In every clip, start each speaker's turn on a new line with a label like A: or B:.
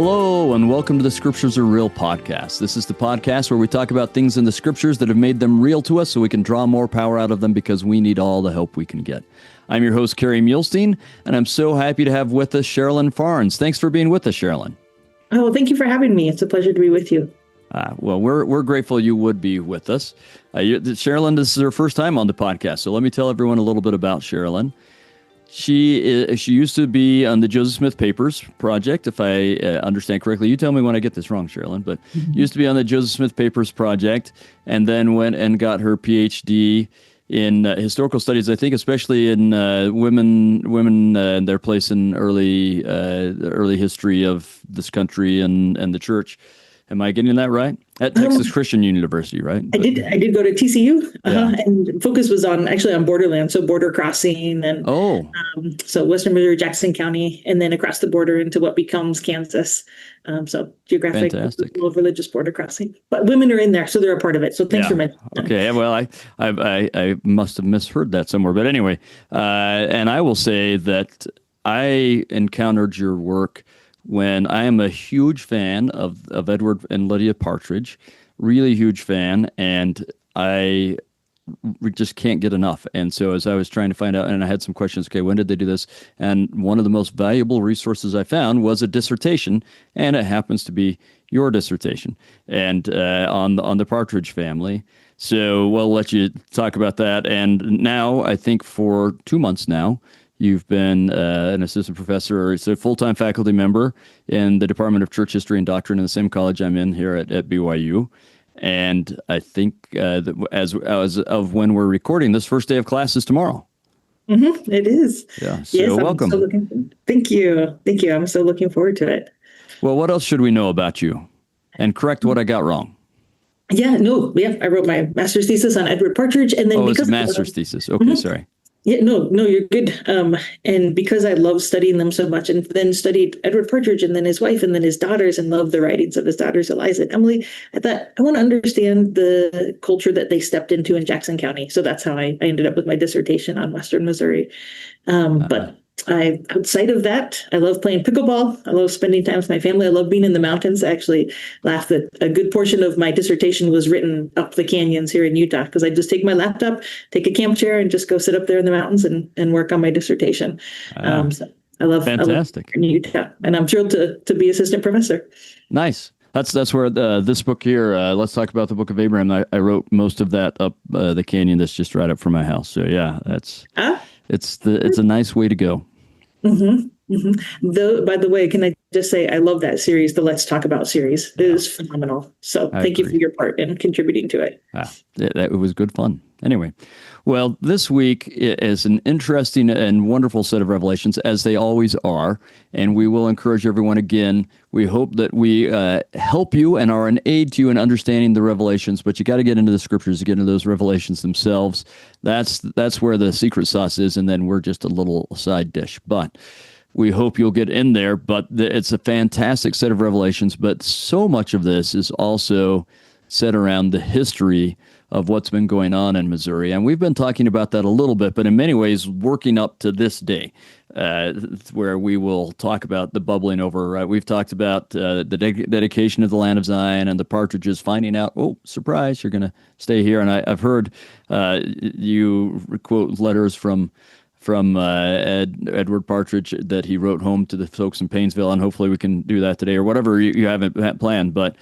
A: Hello, and welcome to the Scriptures Are Real podcast. This is the podcast where we talk about things in the Scriptures that have made them real to us so we can draw more power out of them because we need all the help we can get. I'm your host, Kerry Mulestein, and I'm so happy to have with us Sherilyn Farnes. Thanks for being with us, Sherilyn.
B: Oh, thank you for having me. It's a pleasure to be with you.
A: Well, we're grateful you would be with us. Sherilyn, this is her first time on the podcast, so let me tell everyone a little bit about Sherilyn. She used to be on the Joseph Smith Papers Project, if I understand correctly. You tell me when I get this wrong, Sherilyn, but used to be on the Joseph Smith Papers Project, and then went and got her PhD in historical studies, I think especially in women and their place in early history of this country and the church. Am I getting that right? At Texas Christian University, right?
B: I did go to TCU, and focus was on borderlands, so border crossing, and so Western Missouri, Jackson County, and then across the border into what becomes Kansas. So geographic, religious border crossing. But women are in there, so they're a part of it. So thanks for mentioning that. Okay,
A: well, I must have misheard that somewhere, but anyway, and I will say that I encountered your work when I am a huge fan of Edward and Lydia Partridge, really huge fan, and I just can't get enough. And so as I was trying to find out, and I had some questions, okay, when did they do this? And one of the most valuable resources I found was a dissertation, and it happens to be your dissertation, and on the Partridge family. So we'll let you talk about that. And now, I think for 2 months now, you've been an assistant professor, or a full-time faculty member in the Department of Church History and Doctrine in the same college I'm in here at BYU. And I think that as of when we're recording, this first day of class is tomorrow.
B: Mm-hmm, it is.
A: Yeah. So welcome.
B: Thank you. Thank you. I'm so looking forward to it.
A: Well, what else should we know about you? And correct what I got wrong.
B: I wrote my master's thesis on Edward Partridge, and then
A: it's a master's thesis. Okay, sorry.
B: Yeah, no, you're good. And because I love studying them so much, and then studied Edward Partridge and then his wife and then his daughters, and loved the writings of his daughters, Eliza and Emily, I thought I want to understand the culture that they stepped into in Jackson County. So that's how I ended up with my dissertation on Western Missouri. But outside of that, I love playing pickleball. I love spending time with my family. I love being in the mountains. I actually laugh that a good portion of my dissertation was written up the canyons here in Utah, because I just take my laptop, take a camp chair, and just go sit up there in the mountains and work on my dissertation. So I love in Utah, and I'm thrilled to be assistant professor. Nice.
A: That's where this book here, let's talk about the Book of Abraham. I wrote most of that up the canyon that's just right up from my house. So yeah, it's a nice way to go.
B: Mm-hmm. Mm-hmm. By the way, can I just say I love that series, the Let's Talk About series. It is phenomenal. So thank you for your part in contributing to it.
A: It was good fun. Anyway, well, this week is an interesting and wonderful set of revelations, as they always are, and we will encourage everyone again. We hope that we help you and are an aid to you in understanding the revelations, but you got to get into the scriptures to get into those revelations themselves. That's where the secret sauce is, and then we're just a little side dish. But we hope you'll get in there. But it's a fantastic set of revelations, but so much of this is also set around the history of what's been going on in Missouri. And we've been talking about that a little bit, but in many ways working up to this day, where we will talk about the bubbling over. Right? We've talked about the dedication of the land of Zion and the Partridges finding out, oh, surprise, you're going to stay here. And I've heard you quote letters from Edward Partridge that he wrote home to the folks in Painesville, and hopefully we can do that today or whatever you haven't planned. But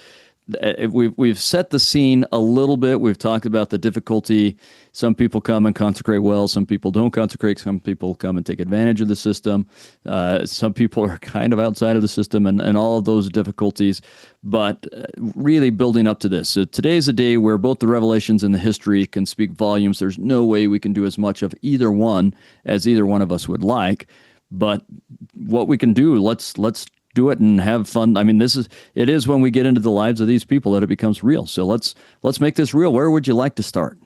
A: we've set the scene a little bit. We've talked about the difficulty. Some people come and consecrate well. Some people don't consecrate. Some people come and take advantage of the system. Some people are kind of outside of the system, and all of those difficulties. But really building up to this. So today's a day where both the revelations and the history can speak volumes. There's no way we can do as much of either one as either one of us would like. But what we can do, let's do it and have fun. I mean, it is when we get into the lives of these people that it becomes real. So let's make this real. Where would you like to start?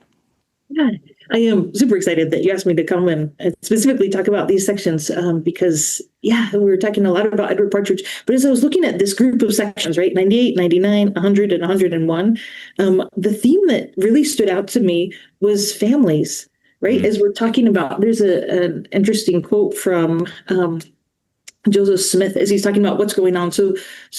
B: Yeah, I am super excited that you asked me to come and specifically talk about these sections because, we were talking a lot about Edward Partridge. But as I was looking at this group of sections, right, 98, 99, 100, and 101, the theme that really stood out to me was families, right? Mm-hmm. As we're talking about, there's an interesting quote from Joseph Smith as he's talking about what's going on.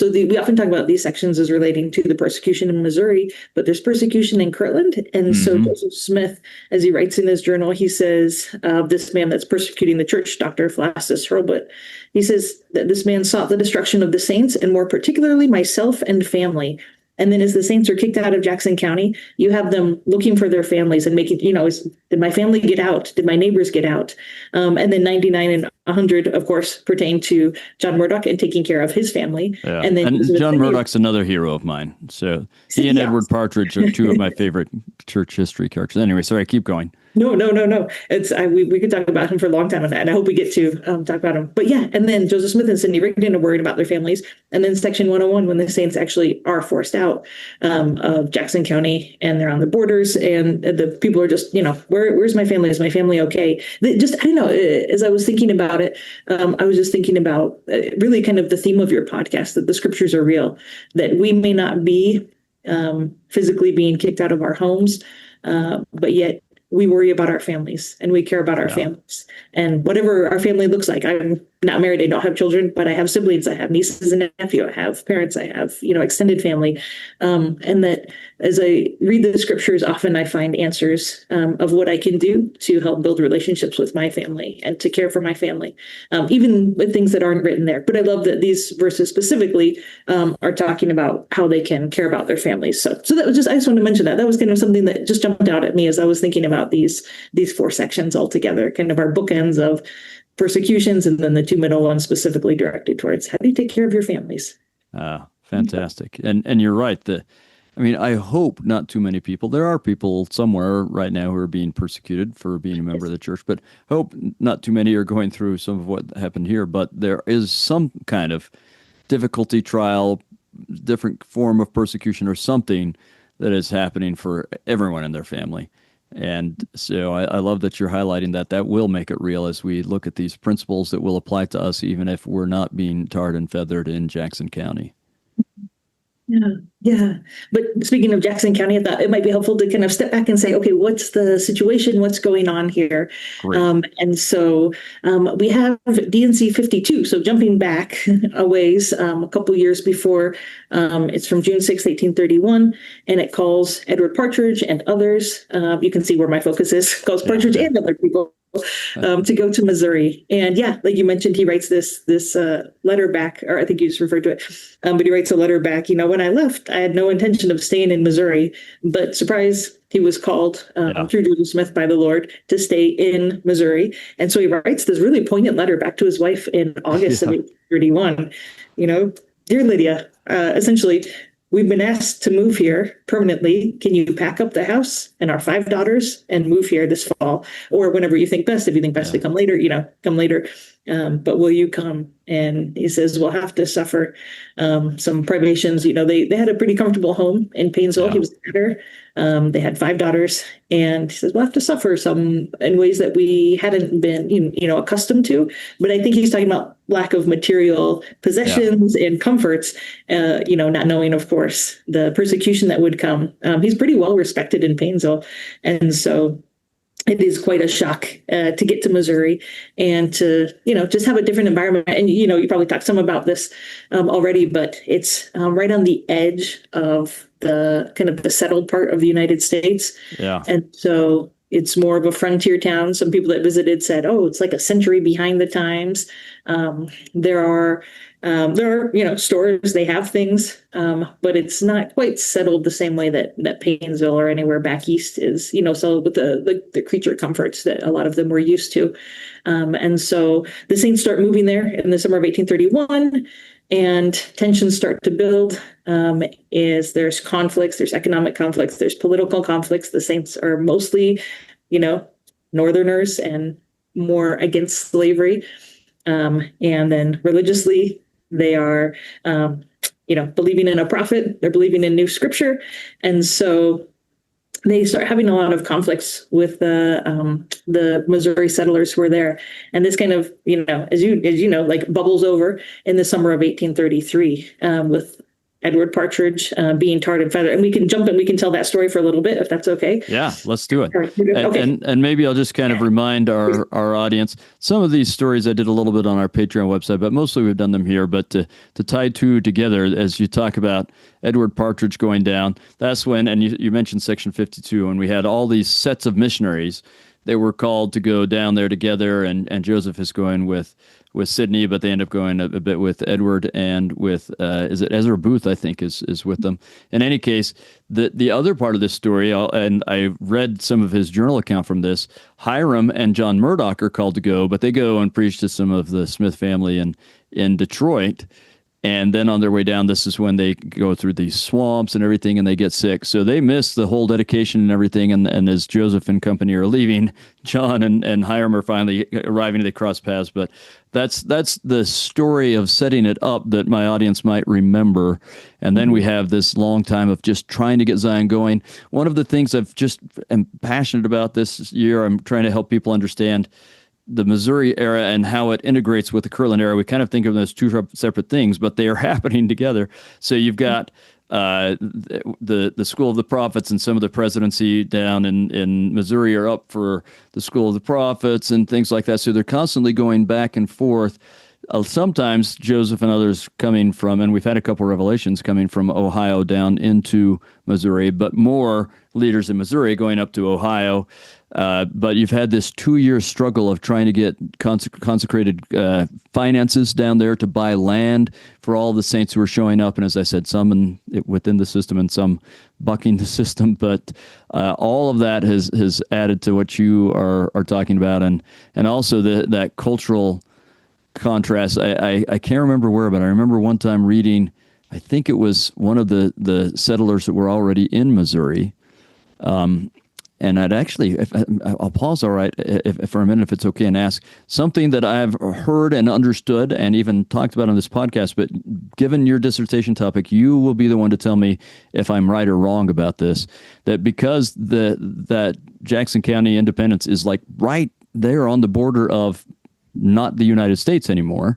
B: We often talk about these sections as relating to the persecution in Missouri, but there's persecution in Kirtland. And so Joseph Smith, as he writes in his journal, he says, this man that's persecuting the church, Dr. Flastus Hurlbut, he says that this man sought the destruction of the saints, and more particularly myself and family. And then as the saints are kicked out of Jackson County, you have them looking for their families and making, did my family get out? Did my neighbors get out? And then 99 and 100, of course, pertain to John Murdock and taking care of his family.
A: Yeah.
B: And then
A: John Murdock's another hero of mine. So he and Edward Partridge are two of my favorite church history characters. Anyway, sorry, keep going.
B: No. We could talk about him for a long time on that, and I hope we get to talk about him. But yeah, and then Joseph Smith and Sidney Rigdon are worried about their families. And then Section 101, when the saints actually are forced out of Jackson County and they're on the borders, and the people are just, where's my family? Is my family okay? I don't know. As I was thinking about it, I was just thinking about really kind of the theme of your podcast, that the scriptures are real, that we may not be physically being kicked out of our homes, but yet we worry about our families and we care about our families, and whatever our family looks like. I'm not married. I don't have children, but I have siblings. I have nieces and nephews. I have parents. I have, extended family. And that as I read the scriptures, often I find answers of what I can do to help build relationships with my family and to care for my family, even with things that aren't written there. But I love that these verses specifically are talking about how they can care about their families. So that was I just wanted to mention that. That was kind of something that just jumped out at me as I was thinking about these four sections all together, kind of our bookends of persecutions, and then the two middle ones specifically directed towards how do you take care of your families.
A: Fantastic. And you're right. I hope not too many people. There are people somewhere right now who are being persecuted for being a member of the church, but hope not too many are going through some of what happened here. But there is some kind of difficulty, trial, different form of persecution or something that is happening for everyone in their family. And so I love that you're highlighting that. That will make it real as we look at these principles that will apply to us, even if we're not being tarred and feathered in Jackson County.
B: Yeah. But speaking of Jackson County, I thought it might be helpful to kind of step back and say, okay, what's the situation? What's going on here? And so we have DNC 52. So jumping back a ways, a couple years before, it's from June 6, 1831, and it calls Edward Partridge and others. You can see where my focus is, calls Partridge and other people to go to Missouri. And yeah, like you mentioned, he writes this letter back, or I think you just referred to it, but he writes a letter back, when I left, I had no intention of staying in Missouri, but surprise, he was called through Joseph Smith by the Lord to stay in Missouri. And so he writes this really poignant letter back to his wife in August of 1831, dear Lydia, essentially, we've been asked to move here permanently. Can you pack up the house and our 5 daughters and move here this fall, or whenever you think best? If you think best to come later, come later. But will you come? And he says, we'll have to suffer some privations. They had a pretty comfortable home in Painesville. He was there. They had 5 daughters, and he says, we'll have to suffer some in ways that we hadn't been, accustomed to. But I think he's talking about lack of material possessions and comforts, not knowing, of course, the persecution that would come. He's pretty well respected in Painesville. And so it is quite a shock to get to Missouri and to, just have a different environment. And, you probably talked some about this already, but it's right on the edge of the kind of the settled part of the United States. Yeah. And so it's more of a frontier town. Some people that visited said, oh, it's like a century behind the times. There are stores, they have things, but it's not quite settled the same way that Painesville or anywhere back east is, so with the creature comforts that a lot of them were used to. And so the Saints start moving there in the summer of 1831, and tensions start to build. There's conflicts, there's economic conflicts, there's political conflicts. The Saints are mostly, Northerners and more against slavery. And then religiously, they are, believing in a prophet. They're believing in new scripture. And so they start having a lot of conflicts with the Missouri settlers who were there. And this kind of, as you know, like bubbles over in the summer of 1833 with Edward Partridge being tarred and feathered. And we can jump in, we can tell that story for a little bit, if that's okay.
A: Yeah, let's do it.
B: Okay.
A: And maybe I'll just kind of remind our audience, some of these stories I did a little bit on our Patreon website, but mostly we've done them here. But to tie two together, as you talk about Edward Partridge going down, that's when, and you mentioned Section 52, and we had all these sets of missionaries. They were called to go down there together, and Joseph is going with Sydney, but they end up going a bit with Edward and with, is it Ezra Booth, I think, is with them. In any case, the other part of this story, and I read some of his journal account from this, Hiram and John Murdock are called to go, but they go and preach to some of the Smith family in Detroit. And then on their way down, this is when they go through these swamps and everything, and they get sick. So they miss the whole dedication and everything. And as Joseph and company are leaving, John and Hiram are finally arriving. They cross paths. But that's the story of setting it up that my audience might remember. And then we have this long time of just trying to get Zion going. One of the things I've just am passionate about this year, I'm trying to help people understand the Missouri era and how it integrates with the Kirtland era. We kind of think of them as two separate things, but they are happening together. So you've got the School of the Prophets, and some of the presidency down in Missouri are up for the School of the Prophets and things like that. So they're constantly going back and forth. Sometimes Joseph and others coming from, and we've had a couple of revelations coming from Ohio down into Missouri, but more leaders in Missouri going up to Ohio. But you've had this 2-year struggle of trying to get consecrated finances down there to buy land for all the saints who are showing up. And as I said, some within the system and some bucking the system. But all of that has added to what you are talking about. And also that cultural contrast. I can't remember where, but I remember one time reading, I think it was one of the settlers that were already in Missouri. And I'd actually, I'll pause all right if for a minute, if it's okay, and ask something that I've heard and understood and even talked about on this podcast, but given your dissertation topic, you will be the one to tell me if I'm right or wrong about this, that because that Jackson County independence is like right there on the border of not the United States anymore,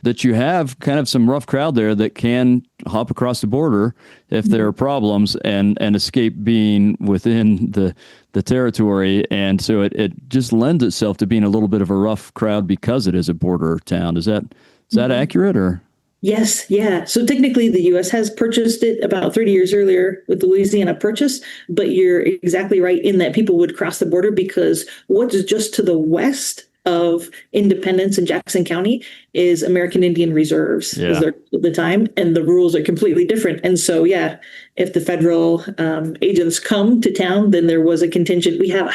A: that you have kind of some rough crowd there that can hop across the border if there are problems and escape being within the territory. And so it just lends itself to being a little bit of a rough crowd because it is a border town. Is that accurate or?
B: Yes. Yeah. So technically the U.S. has purchased it about 30 years earlier with the Louisiana Purchase, but you're exactly right in that people would cross the border because what's just to the west of Independence in Jackson County is American Indian Reserves was there at the time, and the rules are completely different. And so, yeah, if the federal agents come to town, then there was a contingent. We have,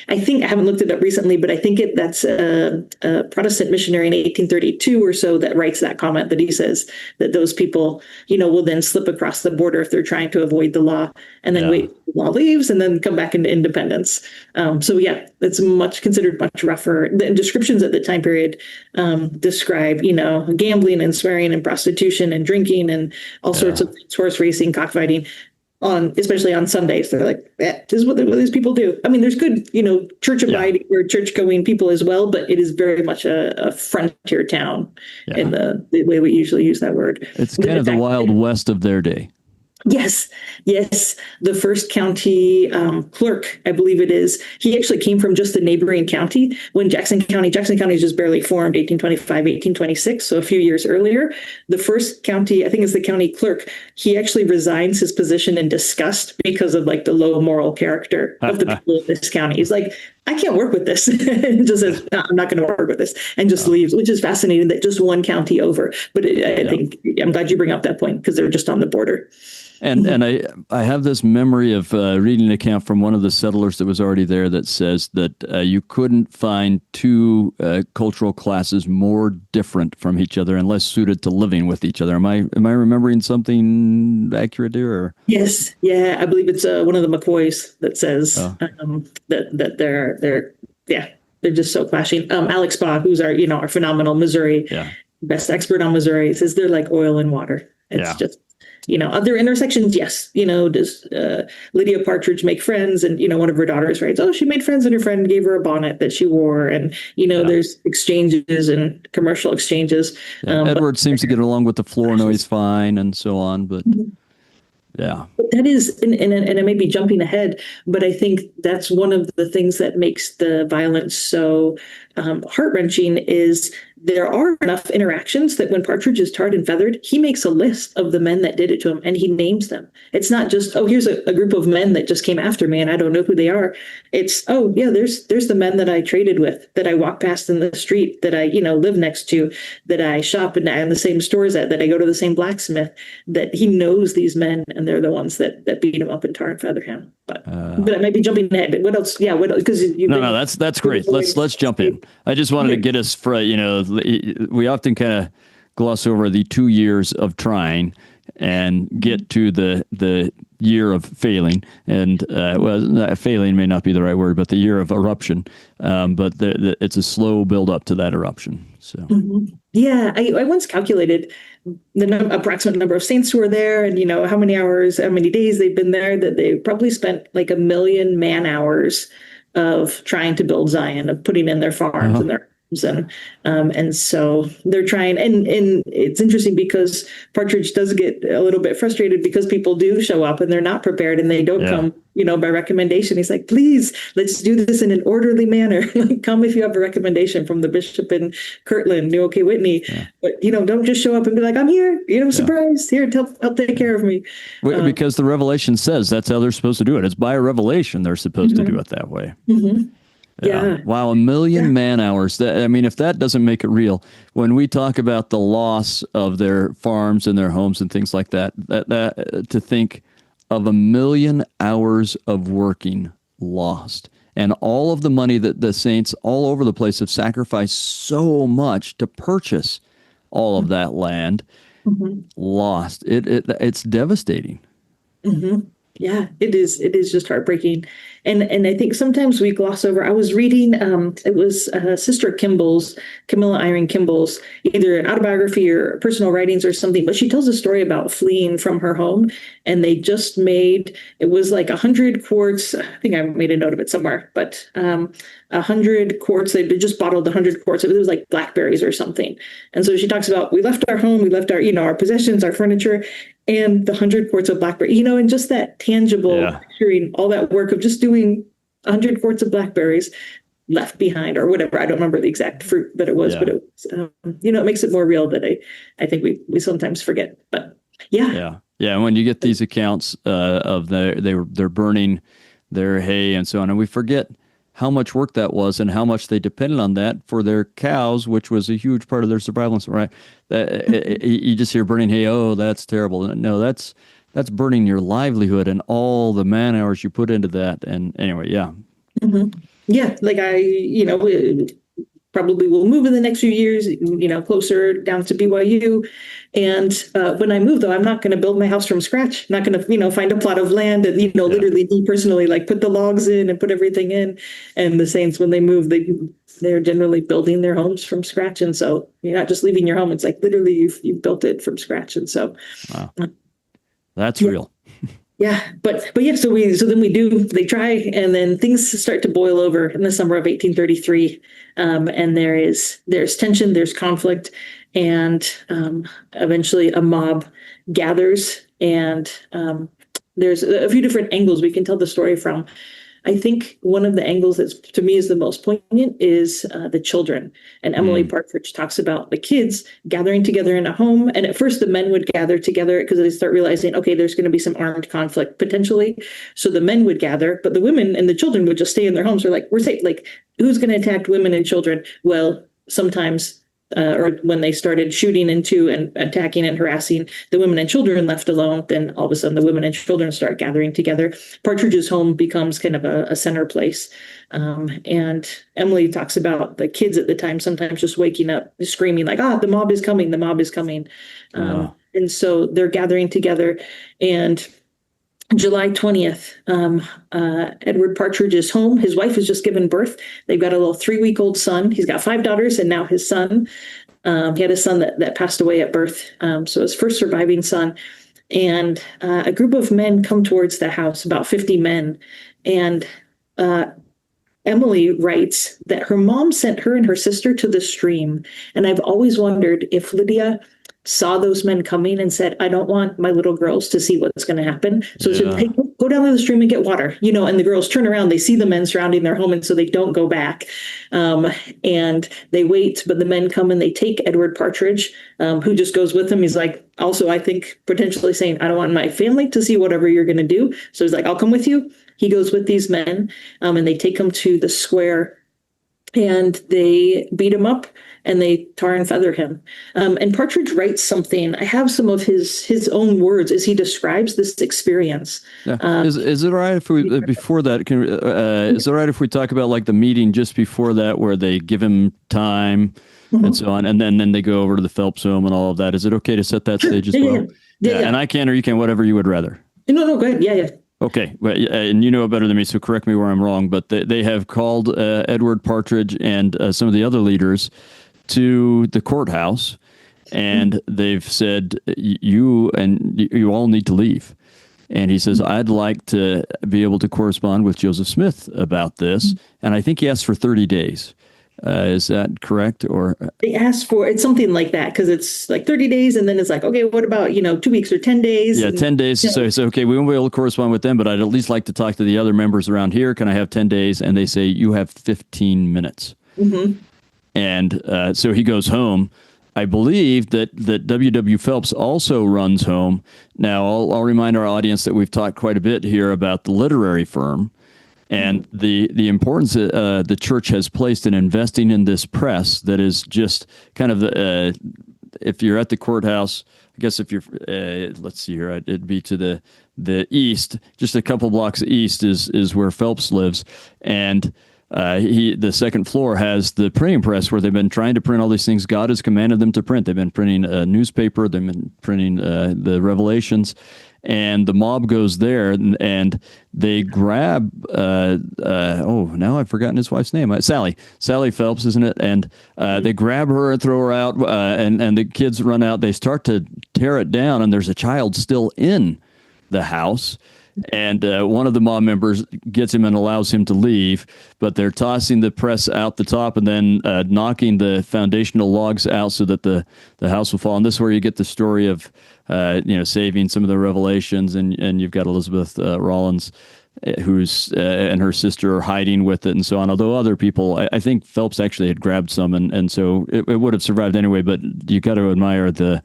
B: I think, I haven't looked it up recently, but I think that's a Protestant missionary in 1832 or so that writes that comment that he says that those people, will then slip across the border if they're trying to avoid the law and then wait till the law leaves and then come back into independence. So, yeah, it's considered much rougher. The descriptions at the time period describe, gambling and swearing and prostitution and drinking and all sorts of things, horse racing, cockfighting, especially on Sundays. They're like, this is what these people do. I mean, there's good, church abiding or church going people as well, but it is very much a frontier town in the way we usually use that word.
A: It's kind of the Wild West of their day.
B: Yes. The first county clerk, I believe it is, he actually came from just the neighboring county when Jackson County is just barely formed, 1825, 1826. So a few years earlier, the first county, I think is the county clerk, he actually resigns his position in disgust because of the low moral character of the people of this county. He's like, I can't work with this. And just says, no, I'm not going to work with this, and just leaves, which is fascinating that just one county over. But I think I'm glad you bring up that point because they're just on the border.
A: And I have this memory of reading an account from one of the settlers that was already there that says that you couldn't find two cultural classes more different from each other and less suited to living with each other. Am I remembering something accurate here? Or?
B: Yes, yeah, I believe it's one of the McCoys that says that they're just so clashing. Alex Baugh, who's our phenomenal Missouri best expert on Missouri, says they're like oil and water. It's just. other intersections, yes. Does Lydia Partridge make friends? And, one of her daughters writes, oh, she made friends and her friend gave her a bonnet that she wore. And, there's exchanges and commercial exchanges.
A: Yeah, Edward seems to get along with the Flournoys fine and so on, but yeah.
B: But that is, and I may be jumping ahead, but I think that's one of the things that makes the violence so heart-wrenching is there are enough interactions that when Partridge is tarred and feathered, he makes a list of the men that did it to him and he names them. It's not just, oh, here's a group of men that just came after me and I don't know who they are. It's, oh, yeah, there's the men that I traded with, that I walk past in the street, that I, live next to, that I shop in the same stores at, that I go to the same blacksmith, that he knows these men and they're the ones that beat him up and tar and feather him. But I might be jumping ahead. What else? Yeah, because
A: no, that's great. Let's jump in. I just wanted to get us for we often kind of gloss over the 2 years of trying and get to the year of failing. And failing may not be the right word, but the year of eruption. But it's a slow build up to that eruption. So
B: yeah, I once calculated the approximate number of saints who were there, and how many hours, how many days they've been there. That they probably spent like 1 million man hours of trying to build Zion, of putting in their farms and their and so they're trying, and it's interesting because Partridge does get a little bit frustrated because people do show up and they're not prepared and they don't come, by recommendation. He's like, please, let's do this in an orderly manner. Like, come if you have a recommendation from the bishop in Kirtland, New OK Whitney, but don't just show up and be like, I'm here, surprise, here, help take care of me.
A: Because the revelation says that's how they're supposed to do it. It's by revelation they're supposed to do it that way.
B: Yeah.
A: Wow, 1 million man hours. If that doesn't make it real, when we talk about the loss of their farms and their homes and things like that, to think of 1 million hours of working lost, and all of the money that the saints all over the place have sacrificed so much to purchase all of that land, lost. It's devastating.
B: Yeah, it is. It is just heartbreaking. And I think sometimes we gloss over. I was reading, it was Sister Camilla Iron Kimball's, either an autobiography or personal writings or something, but she tells a story about fleeing from her home. And they just made, it was like 100 quarts. I think I made a note of it somewhere, but 100 quarts, they just bottled 100 quarts. It was like blackberries or something. And so she talks about, we left our home, we left our, our possessions, our furniture, and the 100 quarts of blackberry, and just that tangible, picturing all that work of just doing 100 quarts of blackberries left behind or whatever. I don't remember the exact fruit that it was, but it was, it makes it more real that I think we sometimes forget. But yeah.
A: When you get these accounts of they're burning their hay and so on, and we forget how much work that was and how much they depended on that for their cows, which was a huge part of their survival. Right? You just hear burning hay. Oh, that's terrible. No, that's burning your livelihood and all the man hours you put into that. And anyway, yeah.
B: Yeah, like probably will move in the next few years, closer down to BYU. And when I move, though, I'm not going to build my house from scratch. I'm not going to, find a plot of land and, literally me personally, like put the logs in and put everything in. And the saints, when they move, they're generally building their homes from scratch. And so you're not just leaving your home. It's like literally you've built it from scratch. And so
A: that's real.
B: Yeah, but yeah, so then they try, and then things start to boil over in the summer of 1833, and there's tension, there's conflict, and eventually a mob gathers, and there's a few different angles we can tell the story from. I think one of the angles that to me is the most poignant is the children. And Emily Partridge talks about the kids gathering together in a home. And at first the men would gather together because they start realizing, okay, there's going to be some armed conflict potentially. So the men would gather, but the women and the children would just stay in their homes. They're like, we're safe. Like, who's going to attack women and children? Well, sometimes or when they started shooting into and attacking and harassing the women and children left alone, then all of a sudden the women and children start gathering together. Partridge's home becomes kind of a center place. And Emily talks about the kids at the time sometimes just waking up screaming like, the mob is coming, the mob is coming. And so they're gathering together. And July 20th, Edward Partridge is home. His wife has just given birth. They've got a little 3-week-old son. He's got 5 daughters and now his son. He had a son that passed away at birth. So his first surviving son. and a group of men come towards the house, about 50 men, and Emily writes that her mom sent her and her sister to the stream. And I've always wondered if Lydia saw those men coming and said, I don't want my little girls to see what's going to happen. So she said, hey, go down to the stream and get water, and the girls turn around, they see the men surrounding their home. And so they don't go back. And they wait, but the men come and they take Edward Partridge, who just goes with them. He's like, also, I think potentially saying, I don't want my family to see whatever you're going to do. So he's like, I'll come with you. He goes with these men, and they take him to the square, and they beat him up, and they tar and feather him. And Partridge writes something. I have some of his own words as he describes this experience.
A: Yeah. Is it all right if we before that? Is it all right if we talk about like the meeting just before that, where they give him time and so on, and then they go over to the Phelps home and all of that? Is it okay to set that stage as well? Yeah. And I can, or you can, whatever you would rather.
B: No, go ahead. Yeah.
A: Okay, and you know it better than me, so correct me where I'm wrong, but they have called Edward Partridge and some of the other leaders to the courthouse, and they've said, you all need to leave. And he says, I'd like to be able to correspond with Joseph Smith about this, and I think he asked for 30 days. Is that correct? Or
B: they asked for it's something like that, because it's like 30 days, and then it's like, okay, what about 2 weeks or 10 days?
A: Yeah, 10 days. So okay, we won't be able to correspond with them, but I'd at least like to talk to the other members around here. Can I have 10 days? And they say, you have 15 minutes. And so he goes home. I believe that W.W. Phelps also runs home. Now, I'll remind our audience that we've talked quite a bit here about the literary firm. And the importance the church has placed in investing in this press that is just kind of if you're at the courthouse, I guess if you're let's see here, it'd be to the east, just a couple blocks east is where Phelps lives, and the second floor has the printing press where they've been trying to print all these things God has commanded them to print. They've been printing a newspaper, they've been printing the Revelations. And the mob goes there, and they grab, now I've forgotten his wife's name. Sally Phelps, isn't it? And they grab her and throw her out, and the kids run out. They start to tear it down, and there's a child still in the house. And one of the mob members gets him and allows him to leave, but they're tossing the press out the top and then knocking the foundational logs out so that the house will fall. And this is where you get the story of saving some of the Revelations, and you've got Elizabeth Rollins, who's and her sister are hiding with it and so on. Although other people, I think Phelps actually had grabbed some, and so it would have survived anyway. But you got to admire the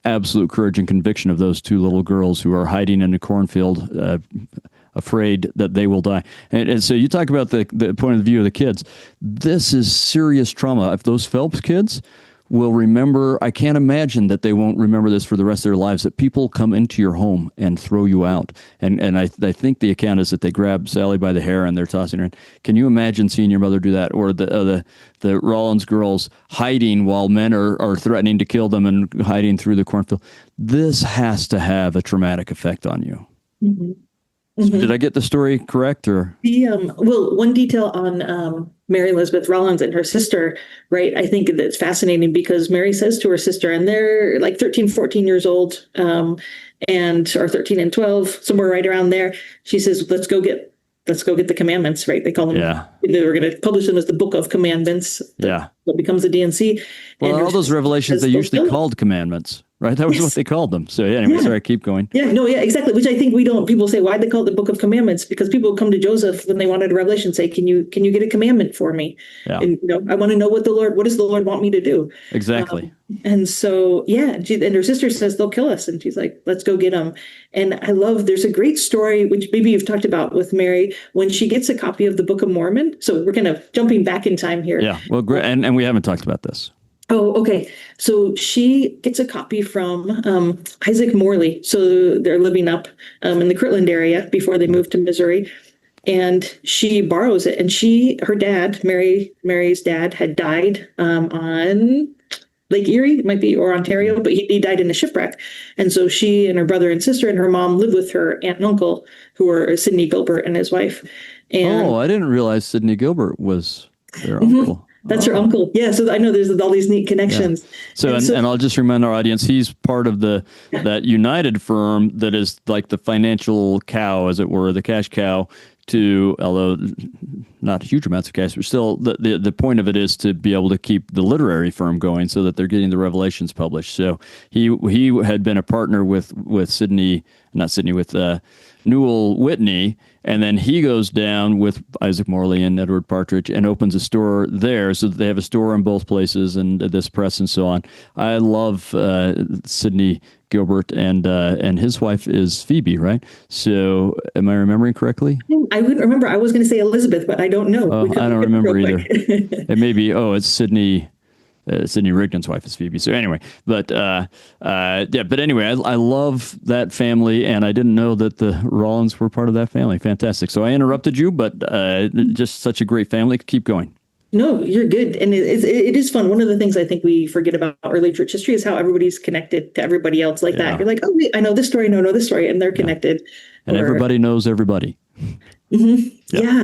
A: absolute courage and conviction of those two little girls who are hiding in a cornfield, afraid that they will die. And so you talk about the point of view of the kids. This is serious trauma. If those Phelps kids will remember, I can't imagine that they won't remember this for the rest of their lives, that people come into your home and throw you out. And I think the account is that they grab Sally by the hair and they're tossing her in. Can you imagine seeing your mother do that? Or the Rollins girls hiding while men are threatening to kill them and hiding through the cornfield. This has to have a traumatic effect on you. So did I get the story correct? Or
B: one detail on Mary Elizabeth Rollins and her sister, right? I think that's fascinating because Mary says to her sister, and they're like 13, 14 years old, or 13 and 12, somewhere right around there. She says, let's go get the commandments, right? They call them, they were going to publish them as the Book of Commandments. What becomes the D&C.
A: Well, all those revelations, they usually called commandments. Right, that was what they called them. So anyway, sorry, keep going.
B: Exactly. Which I think people say, why'd they call it the Book of Commandments? Because people come to Joseph when they wanted a revelation, say, can you get a commandment for me? Yeah. And I want to know what does the Lord want me to do?
A: Exactly.
B: And so, and her sister says they'll kill us, and she's like, let's go get them. And I love. There's a great story which maybe you've talked about with Mary when she gets a copy of the Book of Mormon. So we're kind of jumping back in time here.
A: Yeah. Well, great. And we haven't talked about this.
B: Oh, okay. So she gets a copy from Isaac Morley. So they're living up in the Kirtland area before they moved to Missouri. And she borrows it. And her dad, Mary's dad, had died on Lake Erie, it might be, or Ontario, but he died in a shipwreck. And so she and her brother and sister and her mom live with her aunt and uncle, who are Sidney Gilbert and his wife. And
A: I didn't realize Sidney Gilbert was their uncle.
B: That's her uncle. Yeah. So I know there's all these neat connections.
A: Yeah. And I'll just remind our audience, he's part of that United firm that is like the financial cow, as it were, the cash cow to, although not huge amounts of cash, but still the point of it is to be able to keep the literary firm going so that they're getting the Revelations published. So he had been a partner with Newell Whitney, and then he goes down with Isaac Morley and Edward Partridge and opens a store there, so that they have a store in both places and this press and so on. I love Sidney Gilbert, and his wife is Phoebe, right? So am I remembering correctly?
B: I wouldn't remember. I was going to say Elizabeth, but I don't know.
A: Oh, I don't remember either. It may be, it's Sidney Rigdon's wife is Phoebe. So anyway, but anyway, I love that family, and I didn't know that the Rollins were part of that family. Fantastic. So I interrupted you, but just such a great family. Keep going.
B: No, you're good. And it is fun. One of the things I think we forget about early church history is how everybody's connected to everybody else like that. You're like, oh, wait, I know this story. No, this story. And they're connected.
A: And everybody knows everybody.
B: Mm-hmm. Yeah.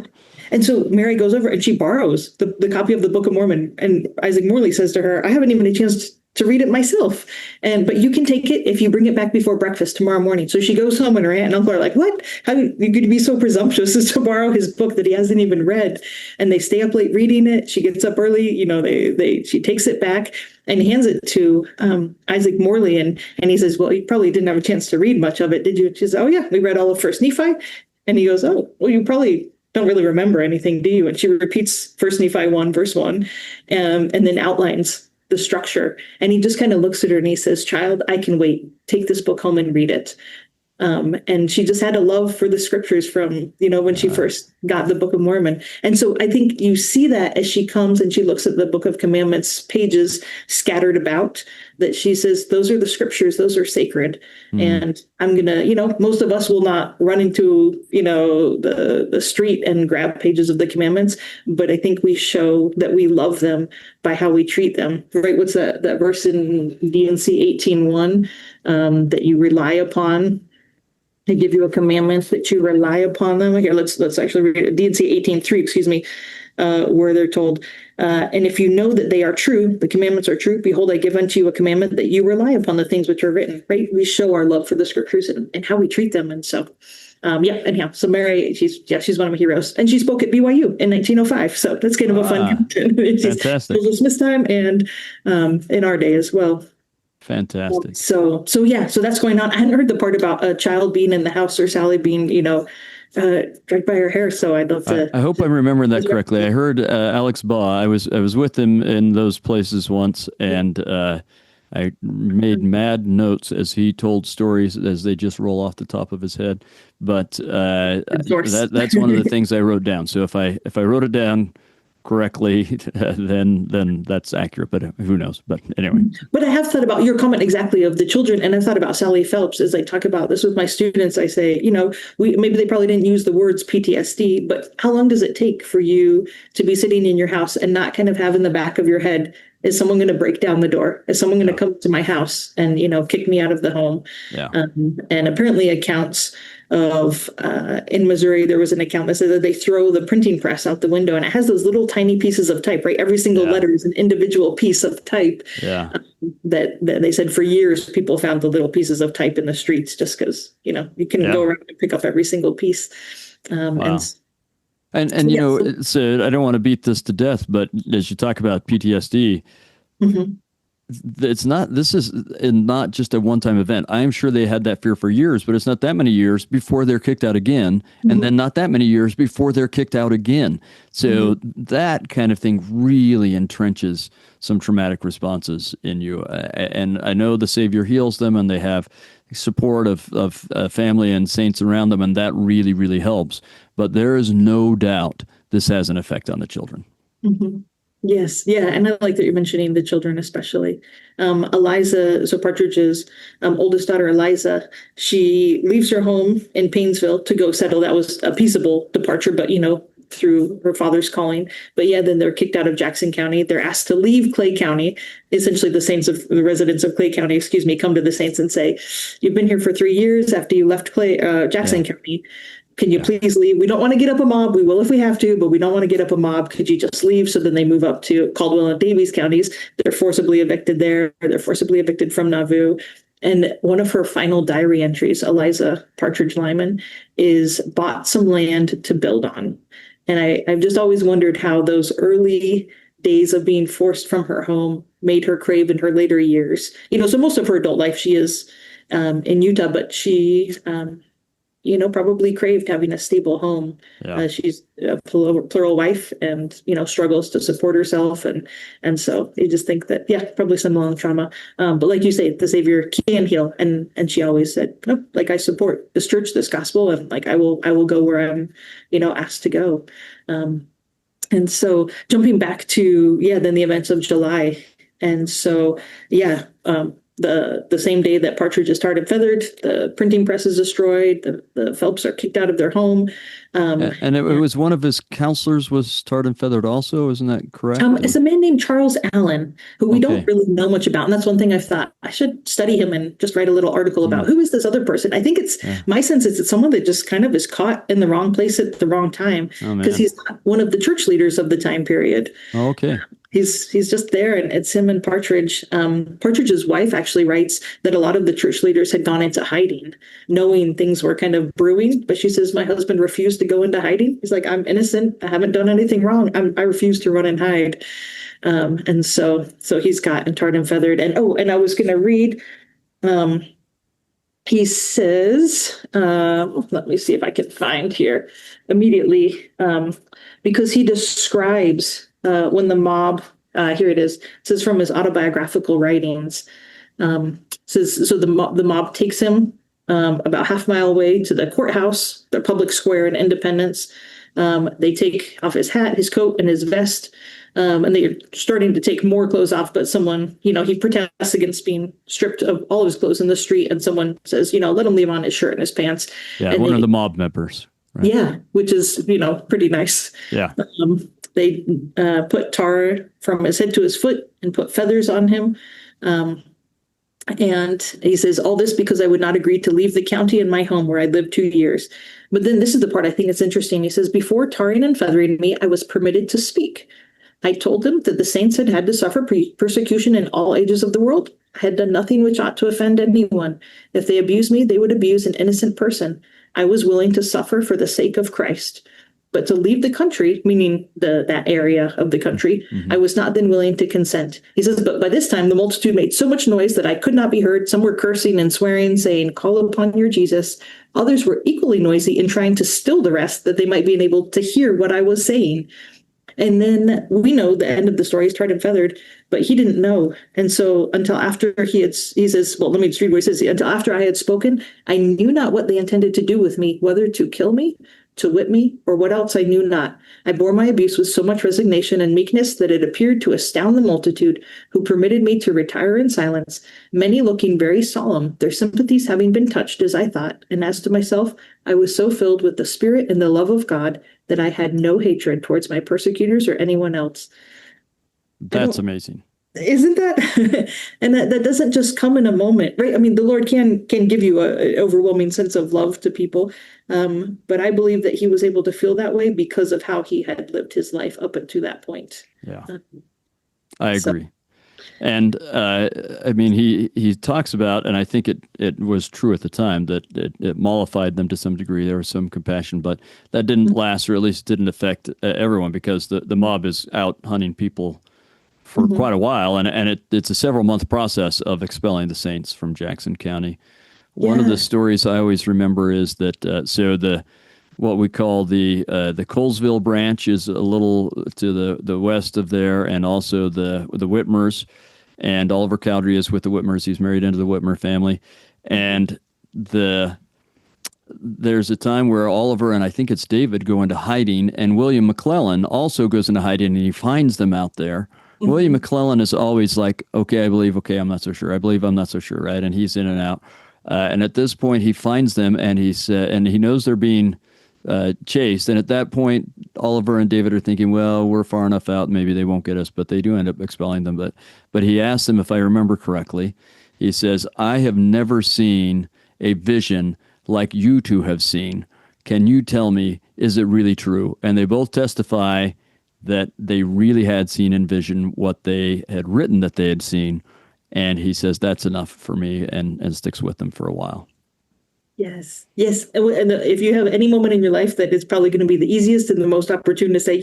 B: And so Mary goes over and she borrows the copy of the Book of Mormon. And Isaac Morley says to her, I haven't even had a chance to read it myself. But you can take it if you bring it back before breakfast tomorrow morning. So she goes home and her aunt and uncle are like, what? How you could be so presumptuous as to borrow his book that he hasn't even read? And they stay up late reading it. She gets up early. She takes it back and hands it to Isaac Morley. And he says, well, you probably didn't have a chance to read much of it, did you? She says, oh, yeah, we read all of First Nephi. And he goes, oh, well, you probably don't really remember anything, do you? And she repeats First Nephi 1, verse 1, and then outlines the structure. And he just kind of looks at her and he says, child, I can wait. Take this book home and read it. And she just had a love for the scriptures from, when she first got the Book of Mormon. And so I think you see that as she comes and she looks at the Book of Commandments pages scattered about, that she says, those are the scriptures, those are sacred. And I'm going to, most of us will not run into, the street and grab pages of the commandments, but I think we show that we love them by how we treat them, right? What's that verse in D&C 18:1, that you rely upon? I give you a commandment that you rely upon them. Here, let's actually read it. D&C 18:3, where they're told, and if you know that they are true, the commandments are true, behold, I give unto you a commandment that you rely upon the things which are written, right? We show our love for the scriptures and how we treat them. And so, so Mary, she's one of my heroes. And she spoke at BYU in 1905. So that's kind of a fun
A: fantastic.
B: Joseph Smith's time and in our day as well.
A: Fantastic.
B: So that's going on. I hadn't heard the part about a child being in the house or Sally being, dragged by her hair. So I'd love to.
A: I hope I'm remembering that correctly. I heard Alex Baugh. I was with him in those places once, and I made mad notes as he told stories as they just roll off the top of his head. But that's one of the things I wrote down. So if I wrote it down correctly, then that's accurate, but who knows? But anyway.
B: But I have thought about your comment exactly of the children, and I thought about Sally Phelps as I talk about this with my students. I say, maybe they probably didn't use the words PTSD, but how long does it take for you to be sitting in your house and not kind of have in the back of your head, is someone going to break down the door? Is someone going to come to my house and, kick me out of the home?
A: Yeah.
B: And apparently accounts of in Missouri, there was an account that said that they throw the printing press out the window, and it has those little tiny pieces of type, right? Every single letter is an individual piece of type.
A: Yeah.
B: That they said for years, people found the little pieces of type in the streets just because, you can go around and pick up every single piece.
A: Wow. And so I don't want to beat this to death, but as you talk about PTSD, this is not just a one-time event. I am sure they had that fear for years, but it's not that many years before they're kicked out again, and then not that many years before they're kicked out again. So that kind of thing really entrenches some traumatic responses in you. And I know the Savior heals them, and they have support of family and saints around them, and that really, really helps. But there is no doubt this has an effect on the children.
B: Yes. Yeah. And I like that you're mentioning the children, especially. Eliza, so Partridge's oldest daughter, Eliza, she leaves her home in Painesville to go settle. That was a peaceable departure, but, through her father's calling. But then they're kicked out of Jackson County. They're asked to leave Clay County. Essentially, the residents of Clay County, come to the saints and say, you've been here for 3 years after you left Jackson County. can you please leave? We don't want to get up a mob. We will if we have to, but we don't want to get up a mob. Could you just leave? So then they move up to Caldwell and Davies counties. They're forcibly evicted there. They're forcibly evicted from Nauvoo. And one of her final diary entries, Eliza Partridge Lyman, is bought some land to build on. And I've just always wondered how those early days of being forced from her home made her crave in her later years. So most of her adult life, she is in Utah, but she, probably craved having a stable home.
A: Yeah.
B: She's a plural wife and, struggles to support herself. And so you just think that, probably some long trauma. But like you say, the Savior can heal. And she always said, nope, like I support this church, this gospel, and like I will go where I'm, asked to go. And so jumping back to, then the events of July. And so, the same day that Partridge is tarred and feathered, the printing press is destroyed, the Phelps are kicked out of their home.
A: And it was one of his counselors was tarred and feathered also, isn't that correct?
B: It's a man named Charles Allen, who we don't really know much about. And that's one thing I thought I should study him and just write a little article about. Who is this other person? I think my sense is it's someone that just kind of is caught in the wrong place at the wrong time, because he's not one of the church leaders of the time period.
A: Oh, okay.
B: He's just there, and it's him and Partridge. Partridge's wife actually writes that a lot of the church leaders had gone into hiding, knowing things were kind of brewing. But she says, my husband refused to go into hiding. He's like, I'm innocent. I haven't done anything wrong. I refuse to run and hide. And so he's got and tarred and feathered. And I was going to read. He says, let me see if I can find here immediately, because he describes when the mob, here it is, says from his autobiographical writings, says, so the mob takes him about half a mile away to the courthouse, the public square in Independence. They take off his hat, his coat, and his vest. And they're starting to take more clothes off, but someone, he protests against being stripped of all of his clothes in the street. And someone says, let him leave on his shirt and his pants.
A: Yeah,
B: and
A: one of the mob members. Right?
B: Yeah, which is, pretty nice.
A: Yeah.
B: They put tar from his head to his foot and put feathers on him. And he says, all this because I would not agree to leave the county and my home where I lived 2 years. But then this is the part I think it's interesting. He says, before tarring and feathering me, I was permitted to speak. I told them that the saints had to suffer persecution in all ages of the world. I had done nothing which ought to offend anyone. If they abused me, they would abuse an innocent person. I was willing to suffer for the sake of Christ. But to leave the country, meaning that area of the country, I was not then willing to consent. He says, but by this time the multitude made so much noise that I could not be heard. Some were cursing and swearing, saying, call upon your Jesus. Others were equally noisy in trying to still the rest, that they might be able to hear what I was saying. And then we know the end of the story is tarred and feathered, but he didn't know. And so until after he says, well, let me just read what he says. Until after I had spoken, I knew not what they intended to do with me, whether to kill me, to whip me, or what else I knew not. I bore my abuse with so much resignation and meekness that it appeared to astound the multitude, who permitted me to retire in silence, many looking very solemn, their sympathies having been touched as I thought. And as to myself, I was so filled with the Spirit and the love of God that I had no hatred towards my persecutors or anyone else.
A: That's amazing.
B: Isn't that? And that doesn't just come in a moment, right? I mean, the Lord can give you an overwhelming sense of love to people. But I believe that he was able to feel that way because of how he had lived his life up until that point.
A: Yeah, I agree. And I mean, he talks about, and I think it was true at the time, that it mollified them to some degree. There was some compassion, but that didn't last, or at least didn't affect everyone, because the mob is out hunting people for quite a while, and it's a several-month process of expelling the saints from Jackson County. One of the stories I always remember is that what we call the Colesville branch is a little to the west of there, and also the Whitmers, and Oliver Cowdery is with the Whitmers. He's married into the Whitmer family, and there's a time where Oliver and I think it's David go into hiding, and William McClellan also goes into hiding, and he finds them out there. William McClellan is always like, okay, I believe, okay, I'm not so sure. I believe, I'm not so sure, right? And he's in and out. And at this point, he finds them, and and he knows they're being chased. And at that point, Oliver and David are thinking, well, we're far enough out, maybe they won't get us, but they do end up expelling them. But he asks them, if I remember correctly, he says, I have never seen a vision like you two have seen. can you tell me, is it really true? And they both testify that they really had seen in vision what they had written that they had seen. And he says, that's enough for me, and sticks with them for a while.
B: Yes. Yes. And if you have any moment in your life that is probably going to be the easiest and the most opportune to say,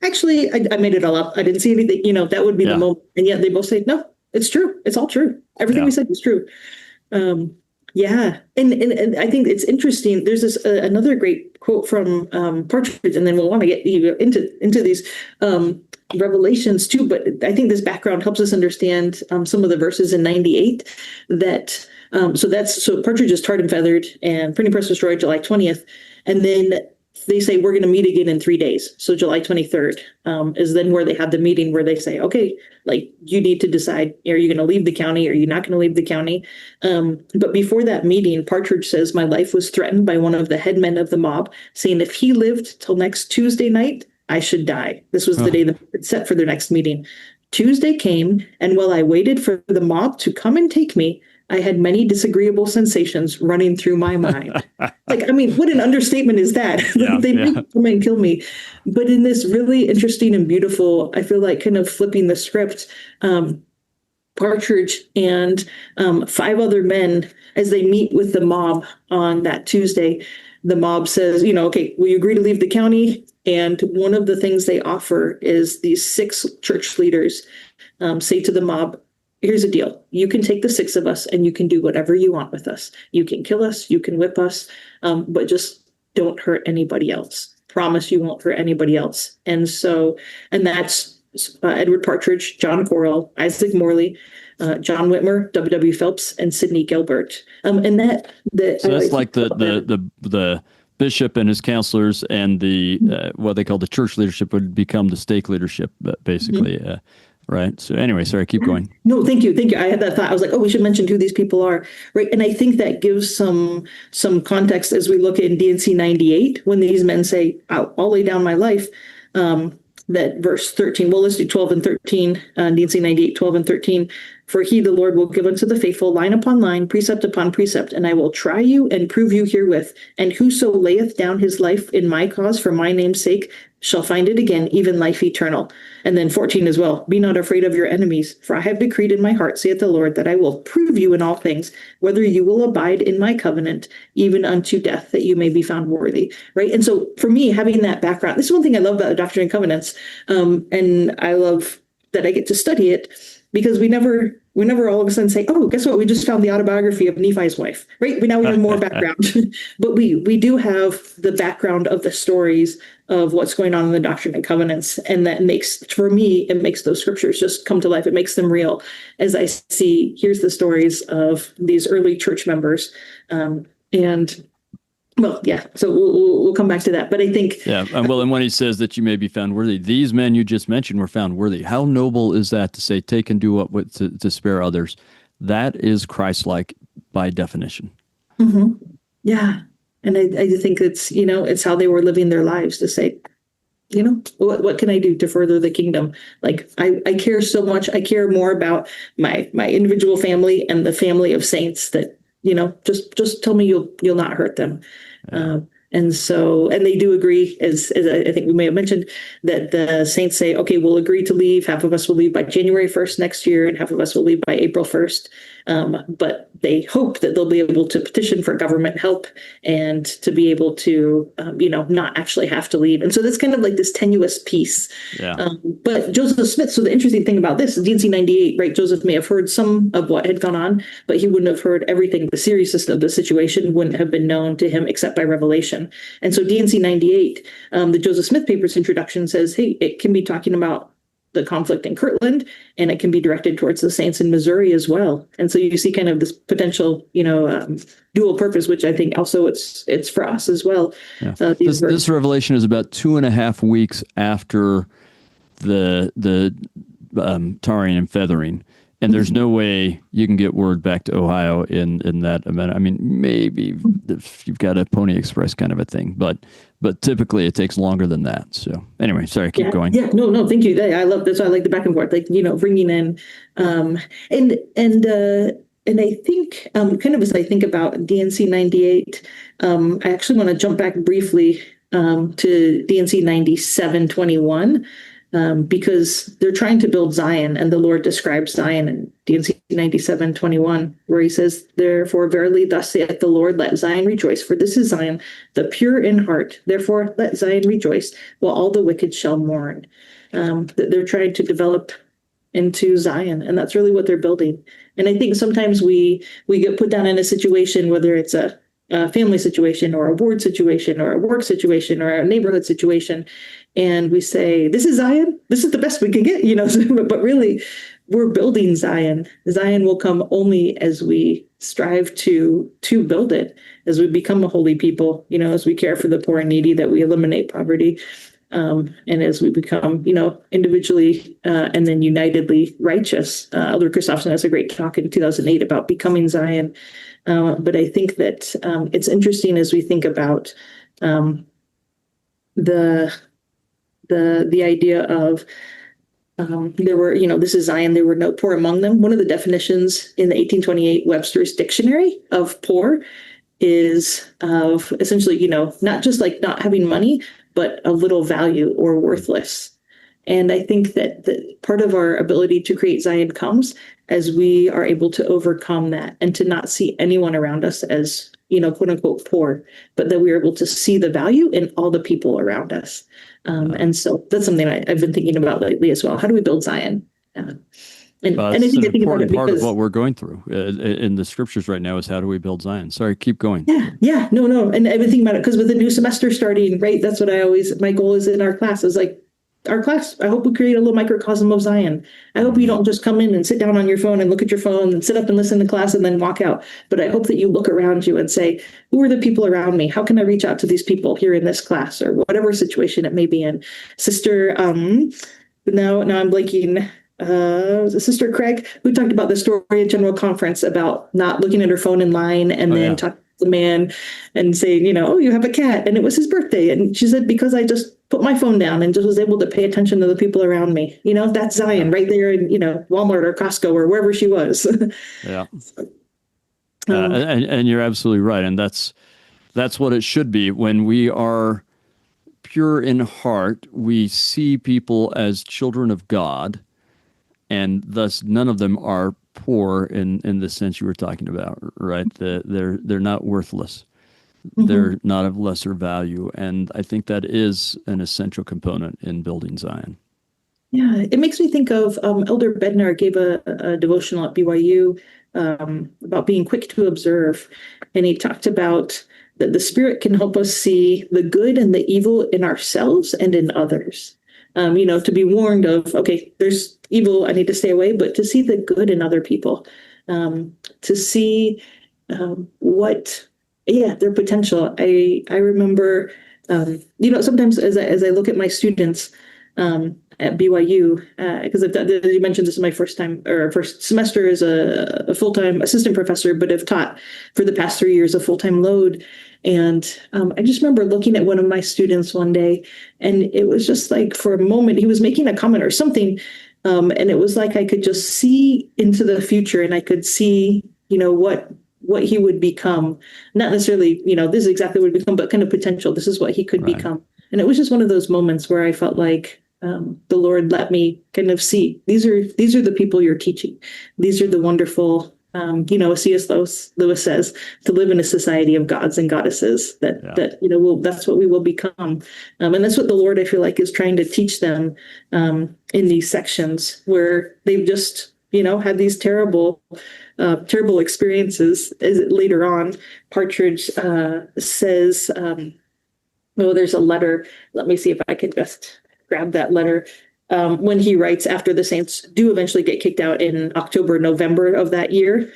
B: actually, I made it all up. I didn't see anything, that would be the moment. And yet they both say, no, it's true. It's all true. Everything we said is true. Yeah. And I think it's interesting. There's this another great quote from Partridge, and then we'll want to get into these revelations too. But I think this background helps us understand some of the verses in 98 that so Partridge is tarred and feathered and printing press destroyed July 20th. And then they say, we're going to meet again in 3 days. So July 23rd is then where they have the meeting where they say, okay, like you need to decide, are you going to leave the county? Are you not going to leave the county? But before that meeting, Partridge says, my life was threatened by one of the head men of the mob, saying if he lived till next Tuesday night, I should die. This was the day that was set for their next meeting. Tuesday came, and while I waited for the mob to come and take me, I had many disagreeable sensations running through my mind. What an understatement is that? They may come and kill me. But in this really interesting and beautiful, I feel like kind of flipping the script, Partridge and 5 other men, as they meet with the mob on that Tuesday, the mob says, okay, will you agree to leave the county? And one of the things they offer is these 6 church leaders say to the mob, here's the deal. You can take the 6 of us and you can do whatever you want with us. You can kill us, you can whip us, but just don't hurt anybody else. Promise you won't hurt anybody else. And that's Edward Partridge, John Correll, Isaac Morley, John Whitmer, W.W. Phelps, and Sidney Gilbert.
A: So that's like the bishop and his counselors, and the what they call the church leadership would become the stake leadership, basically. Right. So anyway, sorry, keep going.
B: No, thank you. I had that thought. I was like, we should mention who these people are. Right. And I think that gives some context as we look in D&C 98, when these men say, I'll lay down my life. That verse 13, well, let's do 12 and 13, D&C 98, 12 and 13. For he, the Lord, will give unto the faithful line upon line, precept upon precept, and I will try you and prove you herewith. And whoso layeth down his life in my cause for my name's sake shall find it again, even life eternal. And then 14 as well. Be not afraid of your enemies, for I have decreed in my heart, saith the Lord, that I will prove you in all things, whether you will abide in my covenant, even unto death, that you may be found worthy. Right. And so for me, having that background, this is one thing I love about the Doctrine and Covenants. And I love that I get to study it, because we never all of a sudden say, oh, guess what? We just found the autobiography of Nephi's wife, right? We now have more background, but we do have the background of the stories of what's going on in the Doctrine and Covenants. And that makes, for me, it makes those scriptures just come to life. It makes them real as I see, here's the stories of these early church members. Well, yeah, so we'll come back to that. But I think...
A: Yeah, and when he says that you may be found worthy, these men you just mentioned were found worthy. How noble is that to say, take and do what to spare others? That is Christ-like by definition.
B: Mm-hmm. Yeah, and I think it's how they were living their lives, to say, what can I do to further the kingdom? Like, I care so much. I care more about my individual family and the family of saints that, just tell me you'll not hurt them. Yeah. And they do agree, as I think we may have mentioned, that the saints say, okay, we'll agree to leave. Half of us will leave by January 1st next year, and half of us will leave by April 1st. But they hope that they'll be able to petition for government help and to be able to, not actually have to leave. And so that's kind of like this tenuous piece. Yeah. But Joseph Smith, so the interesting thing about this is D&C 98, right? Joseph may have heard some of what had gone on, but he wouldn't have heard everything. The seriousness of the situation wouldn't have been known to him except by revelation. And so D&C 98, the Joseph Smith Papers introduction says, hey, it can be talking about the conflict in Kirtland, and it can be directed towards the saints in Missouri as well. And so you see kind of this potential, dual purpose, which I think also it's for us as well. Yeah.
A: This revelation is about 2.5 weeks after the tarring and feathering. And there's no way you can get word back to Ohio in that amount. I mean, maybe if you've got a Pony Express kind of a thing, but typically it takes longer than that. So anyway, sorry, keep going.
B: Yeah, no, thank you. I love this. I like the back and forth, bringing in, and I think, kind of as I think about DNC 98, I actually want to jump back briefly to DNC 97:21, because they're trying to build Zion, and the Lord describes Zion in DNC 97:21, where he says, "Therefore, verily, thus saith the Lord, let Zion rejoice, for this is Zion, the pure in heart. Therefore, let Zion rejoice, while all the wicked shall mourn." That they're trying to develop into Zion, and that's really what they're building. And I think sometimes we get put down in a situation, whether it's a family situation or a ward situation or a work situation or a neighborhood situation, and we say, "This is Zion. This is the best we can get," but really, we're building Zion. Zion will come only as we strive to build it, as we become a holy people, as we care for the poor and needy, that we eliminate poverty. And as we become, individually and then unitedly righteous. Elder Christopherson has a great talk in 2008 about becoming Zion. But I think that it's interesting as we think about the idea of there were, this is Zion, there were no poor among them. One of the definitions in the 1828 Webster's Dictionary of poor is of essentially, not just like not having money, but of little value or worthless. And I think that part of our ability to create Zion comes as we are able to overcome that and to not see anyone around us as, quote unquote, poor, but that we are able to see the value in all the people around us. And so that's something I've been thinking about lately as well. How do we build Zion? And I think
A: an
B: I think about it
A: important part of
B: because
A: what we're going through in the scriptures right now is how do we build Zion? Sorry, keep going.
B: Yeah, no. And I've been thinking about it because with the new semester starting, right, that's what my goal is in our class is like, our class, I hope we create a little microcosm of Zion. I hope you don't just come in and sit down on your phone and look at your phone and sit up and listen to class and then walk out. But I hope that you look around you and say, who are the people around me? How can I reach out to these people here in this class or whatever situation it may be in? Sister, now I'm blanking. Sister Craig, who talked about the story at General Conference about not looking at her phone in line and then talking to the man and saying, oh, you have a cat, and it was his birthday. And she said, because I just put my phone down and just was able to pay attention to the people around me. That's Zion right there in, Walmart or Costco or wherever she was.
A: Yeah. And you're absolutely right. And that's what it should be. When we are pure in heart, we see people as children of God, and thus none of them are poor in the sense you were talking about, right? They're not worthless. Mm-hmm. They're not of lesser value. And I think that is an essential component in building Zion.
B: Yeah, it makes me think of Elder Bednar gave a devotional at BYU about being quick to observe. And he talked about that the Spirit can help us see the good and the evil in ourselves and in others. To be warned of, okay, there's evil, I need to stay away, but to see the good in other people, to see their potential. I remember, sometimes as I look at my students at BYU, because as you mentioned, this is my first semester as a full-time assistant professor, but have taught for the past 3 years a full-time load. And I just remember looking at one of my students one day, and it was just like for a moment, he was making a comment or something. And it was like I could just see into the future, and I could see, what he would become. Not necessarily, this is exactly what he would become, but kind of potential. This is what he could become. And it was just one of those moments where I felt like the Lord let me kind of see, these are the people you're teaching. These are the wonderful, C.S. Lewis says, to live in a society of gods and goddesses, that's what we will become. And that's what the Lord, I feel like, is trying to teach them in these sections where they've just, had these terrible experiences. Later on, Partridge says, there's a letter. Let me see if I can just grab that letter. When he writes after the Saints do eventually get kicked out in October, November of that year,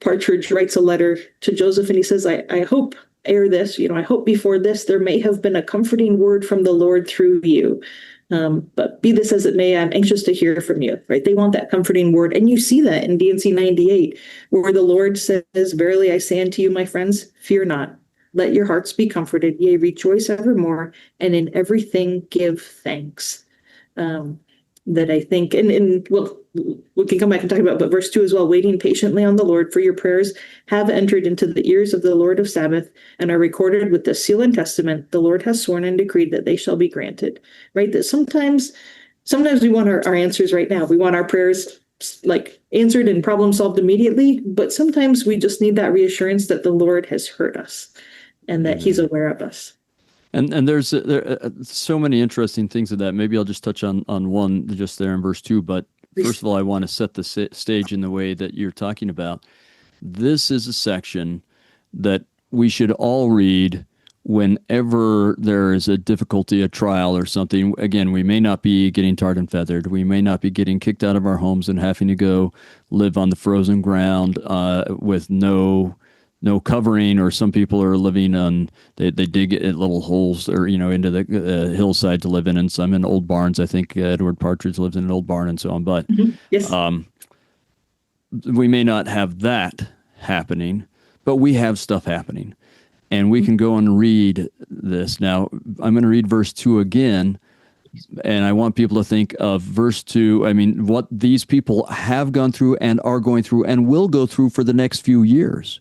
B: Partridge writes a letter to Joseph, and he says, I hope ere this, I hope before this, there may have been a comforting word from the Lord through you. But be this as it may, I'm anxious to hear from you, right? They want that comforting word. And you see that in DNC 98, where the Lord says, verily I say unto you, my friends, fear not. Let your hearts be comforted. Yea, rejoice evermore, and in everything give thanks. that I think, and well, we can come back and talk about, but verse 2 as well, waiting patiently on the Lord, for your prayers have entered into the ears of the Lord of Sabbath and are recorded with the seal and testament. The Lord has sworn and decreed that they shall be granted. Right? That sometimes we want our answers right now. We want our prayers like answered and problem solved immediately, but sometimes we just need that reassurance that the Lord has heard us and that he's aware of us.
A: And there are so many interesting things in that. Maybe I'll just touch on one just there in verse 2. But first of all, I want to set the stage in the way that you're talking about. This is a section that we should all read whenever there is a difficulty, a trial or something. Again, we may not be getting tarred and feathered. We may not be getting kicked out of our homes and having to go live on the frozen ground with no covering, or some people are living on, they dig little holes or, into the hillside to live in, and some in old barns. I think Edward Partridge lives in an old barn and so on. But
B: yes.
A: We may not have that happening, but we have stuff happening. And we can go and read this. Now, I'm going to read verse 2 again, and I want people to think of verse 2, what these people have gone through and are going through and will go through for the next few years.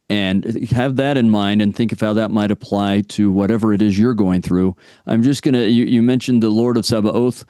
A: And have that in mind and think of how that might apply to whatever it is you're going through. I'm just going to, you mentioned the Lord of Sabaoth.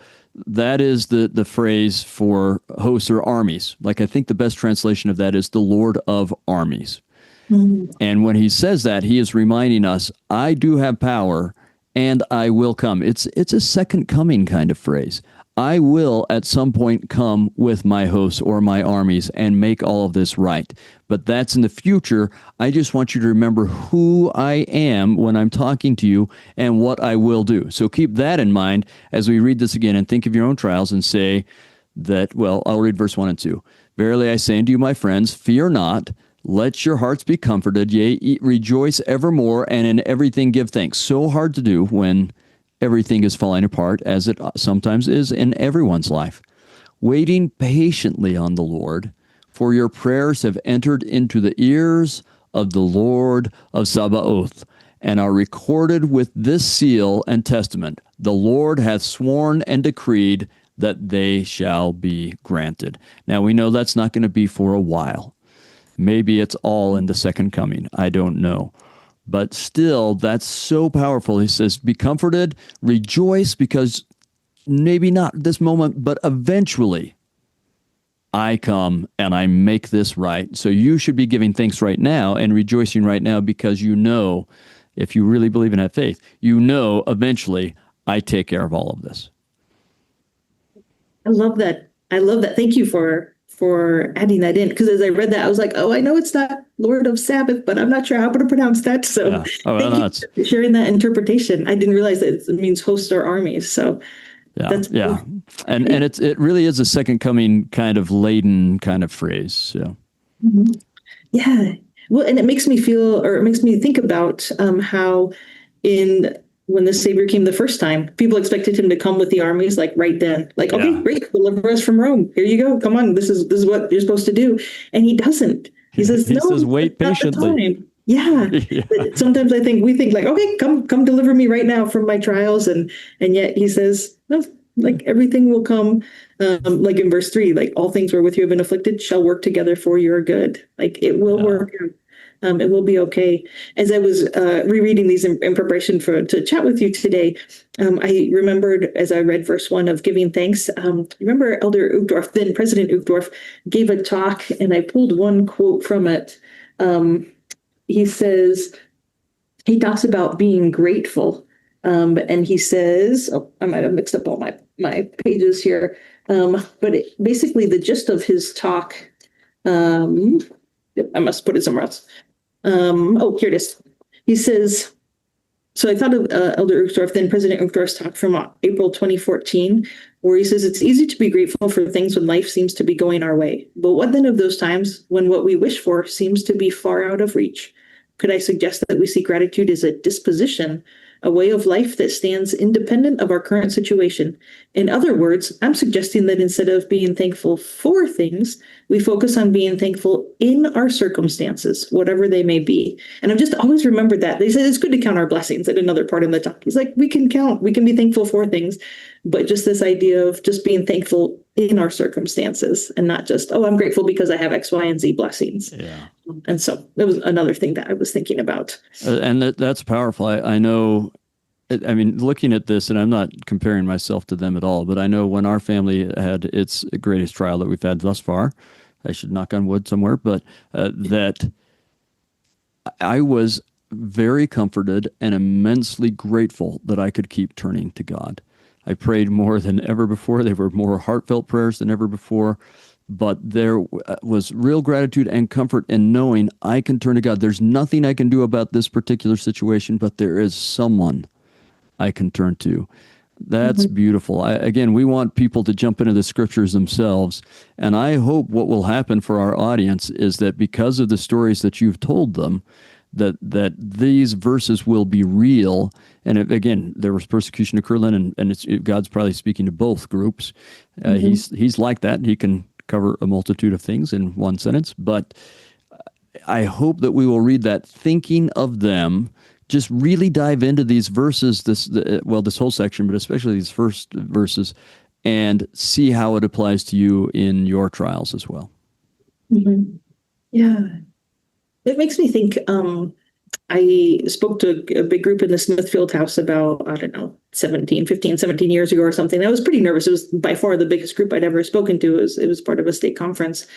A: That is the phrase for hosts or armies. Like, I think the best translation of that is the Lord of armies. Mm-hmm. And when he says that, he is reminding us, I do have power and I will come. It's a second coming kind of phrase. I will at some point come with my hosts or my armies and make all of this right. But that's in the future. I just want you to remember who I am when I'm talking to you and what I will do. So keep that in mind as we read this again, and think of your own trials and say that, well, I'll read verse 1 and 2. Verily I say unto you, my friends, fear not. Let your hearts be comforted. Yea, rejoice evermore, and in everything give thanks. So hard to do when everything is falling apart, as it sometimes is in everyone's life. Waiting patiently on the Lord, for your prayers have entered into the ears of the Lord of Sabaoth, and are recorded with this seal and testament. The Lord hath sworn and decreed that they shall be granted. Now we know that's not going to be for a while. Maybe it's all in the second coming. I don't know. But still, that's so powerful. He says, be comforted, rejoice, because maybe not this moment, but eventually I come and I make this right. So you should be giving thanks right now and rejoicing right now, because you know, if you really believe and have faith, you know eventually I take care of all of this.
B: I love that. Thank you for adding that in, because as I read that, I was like, oh, I know it's not Lord of Sabbath, but I'm not sure how to pronounce that. So thank you for sharing that interpretation. I didn't realize that it means hosts or armies. So that's
A: cool. And it really is a second coming kind of laden kind of phrase. So
B: yeah. Well, and it makes me think about how when the Savior came the first time, people expected him to come with the armies, like right then, like, okay, great, deliver us from Rome. Here you go. Come on. This is what you're supposed to do. And he doesn't. He says, no,
A: says, wait patiently.
B: Yeah. But sometimes we think like, okay, come deliver me right now from my trials. And yet he says, no, like everything will come. Like in verse 3, like all things wherewith you have been afflicted shall work together for your good. Like it will work out. It will be okay. As I was rereading these in preparation to chat with you today, I remembered as I read verse 1 of giving thanks. Remember Elder Uchtdorf, then President Uchtdorf, gave a talk, and I pulled one quote from it. He talks about being grateful, and he says, I might have mixed up all my pages here, but basically the gist of his talk. I must put it somewhere else. Here it is. He says, so I thought of Elder Uchtdorf, then President Uchtdorf's talk from April 2014, where he says, it's easy to be grateful for things when life seems to be going our way. But what then of those times when what we wish for seems to be far out of reach? Could I suggest that we see gratitude as a disposition a way of life that stands independent of our current situation. In other words, I'm suggesting that instead of being thankful for things, we focus on being thankful in our circumstances, whatever they may be. And I've just always remembered that. They said it's good to count our blessings at another part in the talk. He's like, we can be thankful for things, but just this idea of just being thankful in our circumstances and not just, oh, I'm grateful because I have X, Y, and Z blessings.
A: Yeah.
B: And so that was another thing that I was thinking about.
A: And that's powerful. I know, I mean, looking at this, and I'm not comparing myself to them at all, but I know when our family had its greatest trial that we've had thus far, I should knock on wood somewhere, but that I was very comforted and immensely grateful that I could keep turning to God. I prayed more than ever before. They were more heartfelt prayers than ever before. But there was real gratitude and comfort in knowing I can turn to God. There's nothing I can do about this particular situation, but there is someone I can turn to. That's beautiful. Again, we want people to jump into the scriptures themselves. And I hope what will happen for our audience is that because of the stories that you've told them, that these verses will be real. And again, there was persecution to Kirtland, and God's probably speaking to both groups. He's like that. He can cover a multitude of things in one sentence. But I hope that we will read that thinking of them, just really dive into these verses, this whole section, but especially these first verses, and see how it applies to you in your trials as well.
B: Yeah. It makes me think, I spoke to a big group in the Smithfield house about, I don't know, 17 years ago or something. I was pretty nervous. It was by far the biggest group I'd ever spoken to. It was part of a state conference.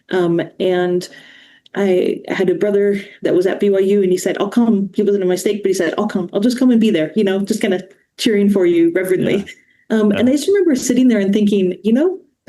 B: And I had a brother that was at BYU, and he said, I'll come. He wasn't in my stake, but he said, I'll come. I'll just come and be there, just kind of cheering for you reverently. Yeah. And I just remember sitting there and thinking,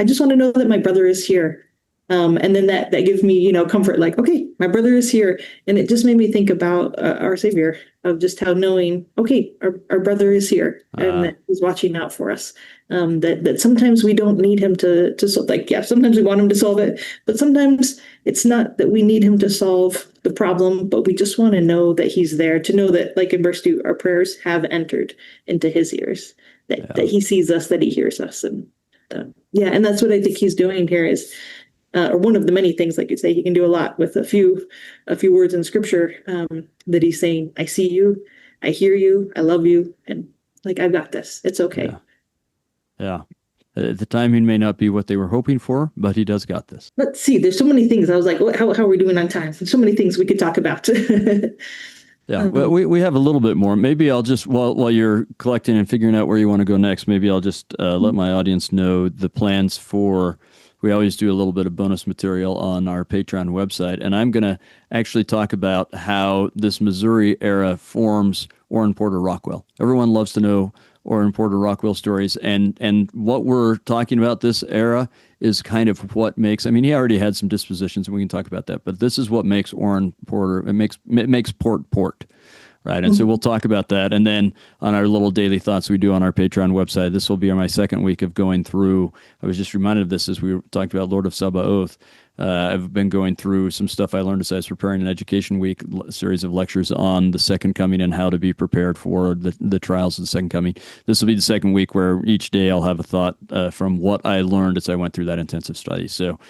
B: I just want to know that my brother is here. And then that gives me, comfort, like, okay, my brother is here. And it just made me think about our Savior, of just how knowing, okay, our brother is here and that he's watching out for us. That sometimes we don't need him to solve, sometimes we want him to solve it, but sometimes it's not that we need him to solve the problem, but we just want to know that he's there, to know that, like in verse 2, our prayers have entered into his ears, that he sees us, that he hears us. And and that's what I think he's doing here is, or one of the many things, like you say, he can do a lot with a few words in scripture, that he's saying, I see you, I hear you, I love you, and I've got this. It's okay.
A: Yeah. The timing may not be what they were hoping for, but he does got this.
B: Let's see. There's so many things. I was like, how are we doing on time? There's so many things we could talk about.
A: Yeah, well, we have a little bit more. Maybe I'll just, while you're collecting and figuring out where you want to go next, maybe I'll just let my audience know the plans for. We always do a little bit of bonus material on our Patreon website, and I'm going to actually talk about how this Missouri era forms Orrin Porter Rockwell. Everyone loves to know Orrin Porter Rockwell stories, and what we're talking about this era is kind of what makes. I mean, he already had some dispositions, and we can talk about that, but this is what makes Orrin Porter. It makes Port. Right. And so we'll talk about that. And then on our little daily thoughts we do on our Patreon website, this will be my second week of going through. I was just reminded of this as we were talking about Lord of Sabaoth. I've been going through some stuff I learned as I was preparing an Education Week series of lectures on the Second Coming and how to be prepared for the trials of the Second Coming. This will be the second week where each day I'll have a thought from what I learned as I went through that intensive study. So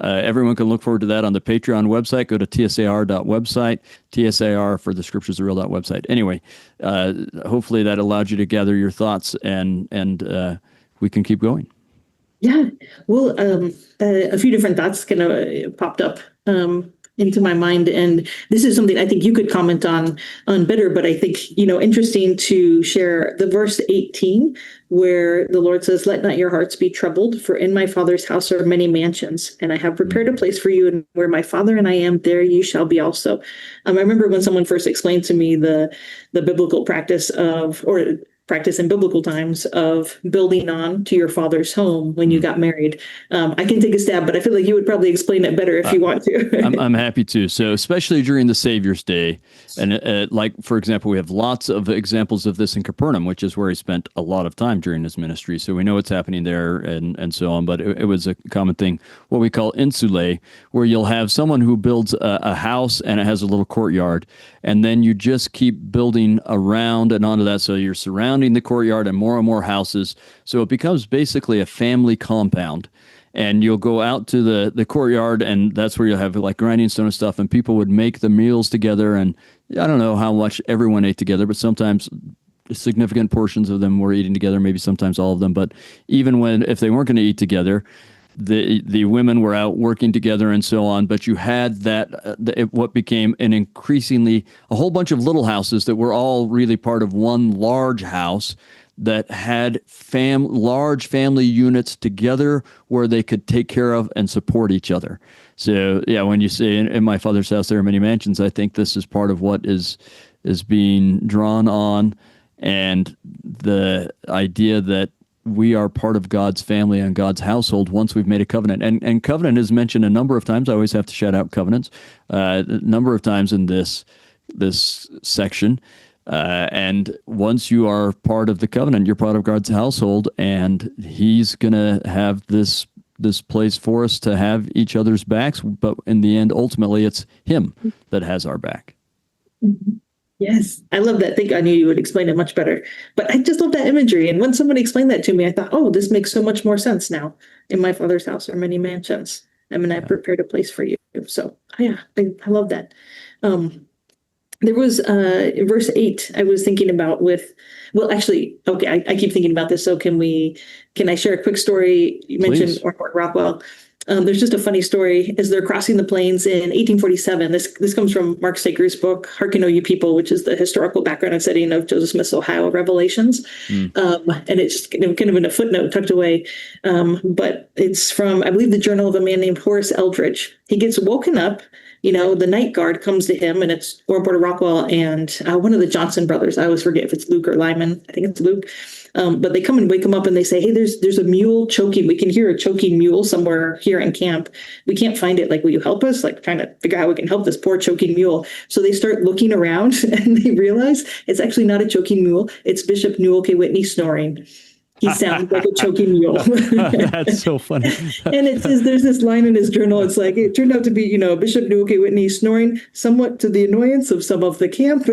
A: everyone can look forward to that on the Patreon website. Go to tsar.website, TSAR for the Scriptures Are Real website. Anyway, hopefully that allowed you to gather your thoughts and we can keep going.
B: Yeah, well, a few different thoughts kind of popped up into my mind, and this is something I think you could comment on better. But I think interesting to share the verse 18, where the Lord says, "Let not your hearts be troubled, for in my Father's house are many mansions, and I have prepared a place for you. And where my Father and I am, there you shall be also." I remember when someone first explained to me the biblical practice of, or practice in biblical times of building on to your father's home when you got married. I can take a stab, but I feel like you would probably explain it better if you want to.
A: I'm happy to. So, especially during the Savior's Day, and like, for example, we have lots of examples of this in Capernaum, which is where he spent a lot of time during his ministry. So we know what's happening there and so on. But it was a common thing, what we call insulae, where you'll have someone who builds a house and it has a little courtyard, and then you just keep building around and onto that. So you're surrounding the courtyard and more houses. So it becomes basically a family compound. And you'll go out to the courtyard, and that's where you'll have like grinding stone and stuff, and people would make the meals together. And I don't know how much everyone ate together, but sometimes significant portions of them were eating together, maybe sometimes all of them. But even if they weren't going to eat together, the women were out working together and so on. But you had what became a whole bunch of little houses that were all really part of one large house that had large family units together where they could take care of and support each other. So, yeah, when you say in my father's house there are many mansions, I think this is part of what is being drawn on, and the idea that we are part of God's family and God's household once we've made a covenant. And covenant is mentioned a number of times. I always have to shout out covenants a number of times in this section. And once you are part of the covenant, you're part of God's household, and he's going to have this place for us to have each other's backs. But in the end, ultimately, it's him that has our back.
B: Yes, I love that. I think I knew you would explain it much better, but I just love that imagery. And when somebody explained that to me, I thought, oh, this makes so much more sense now. In my father's house are many mansions. I mean, I prepared a place for you. So yeah, I love that. There was verse 8 I was thinking about okay, I keep thinking about this. So can I share a quick story? You mentioned Rockwell. There's just a funny story as they're crossing the plains in 1847. This comes from Mark Saker's book, Hearken, O You People, which is the historical background and setting of Joseph Smith's Ohio Revelations. And it's kind of in a footnote tucked away. But it's from, I believe, the journal of a man named Horace Eldridge. He gets woken up. The night guard comes to him, and it's Warren Porter Rockwell and one of the Johnson brothers. I always forget if it's Luke or Lyman. I think it's Luke. But they come and wake him up, and they say, hey, there's a mule choking. We can hear a choking mule somewhere here in camp. We can't find it. Like, will you help us? Like, trying to figure out how we can help this poor choking mule. So they start looking around, and they realize it's actually not a choking mule. It's Bishop Newell K. Whitney snoring. He sounds like a choking mule.
A: That's so funny.
B: And it says there's this line in his journal. It's like, it turned out to be, Bishop Newell K. Whitney snoring somewhat to the annoyance of some of the camp.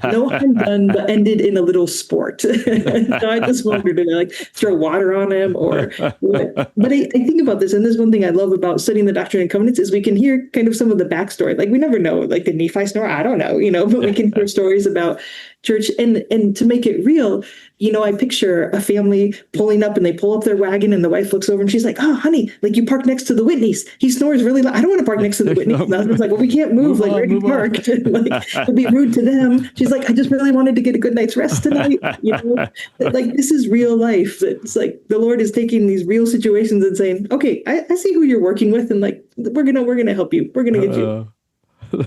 B: No harm done, but ended in a little sport. So I just wondered, did I like throw water on him or what? But I think about this, and this one thing I love about studying the Doctrine and Covenants is we can hear kind of some of the backstory. Like, we never know, like, the Nephi snore? I don't know, but we can hear stories about church, and to make it real, I picture a family pulling up, and they pull up their wagon, and the wife looks over and she's like, oh, honey, like, you park next to the Whitneys. He snores really loud. I don't want to park next to the Whitneys. And the husband's like, well, we can't move. Like, where do you park? Like, it'll be rude to them. She's like, I just really wanted to get a good night's rest tonight. Like, this is real life. It's like the Lord is taking these real situations and saying, okay, I see who you're working with, and like, we're gonna help you. We're gonna get you.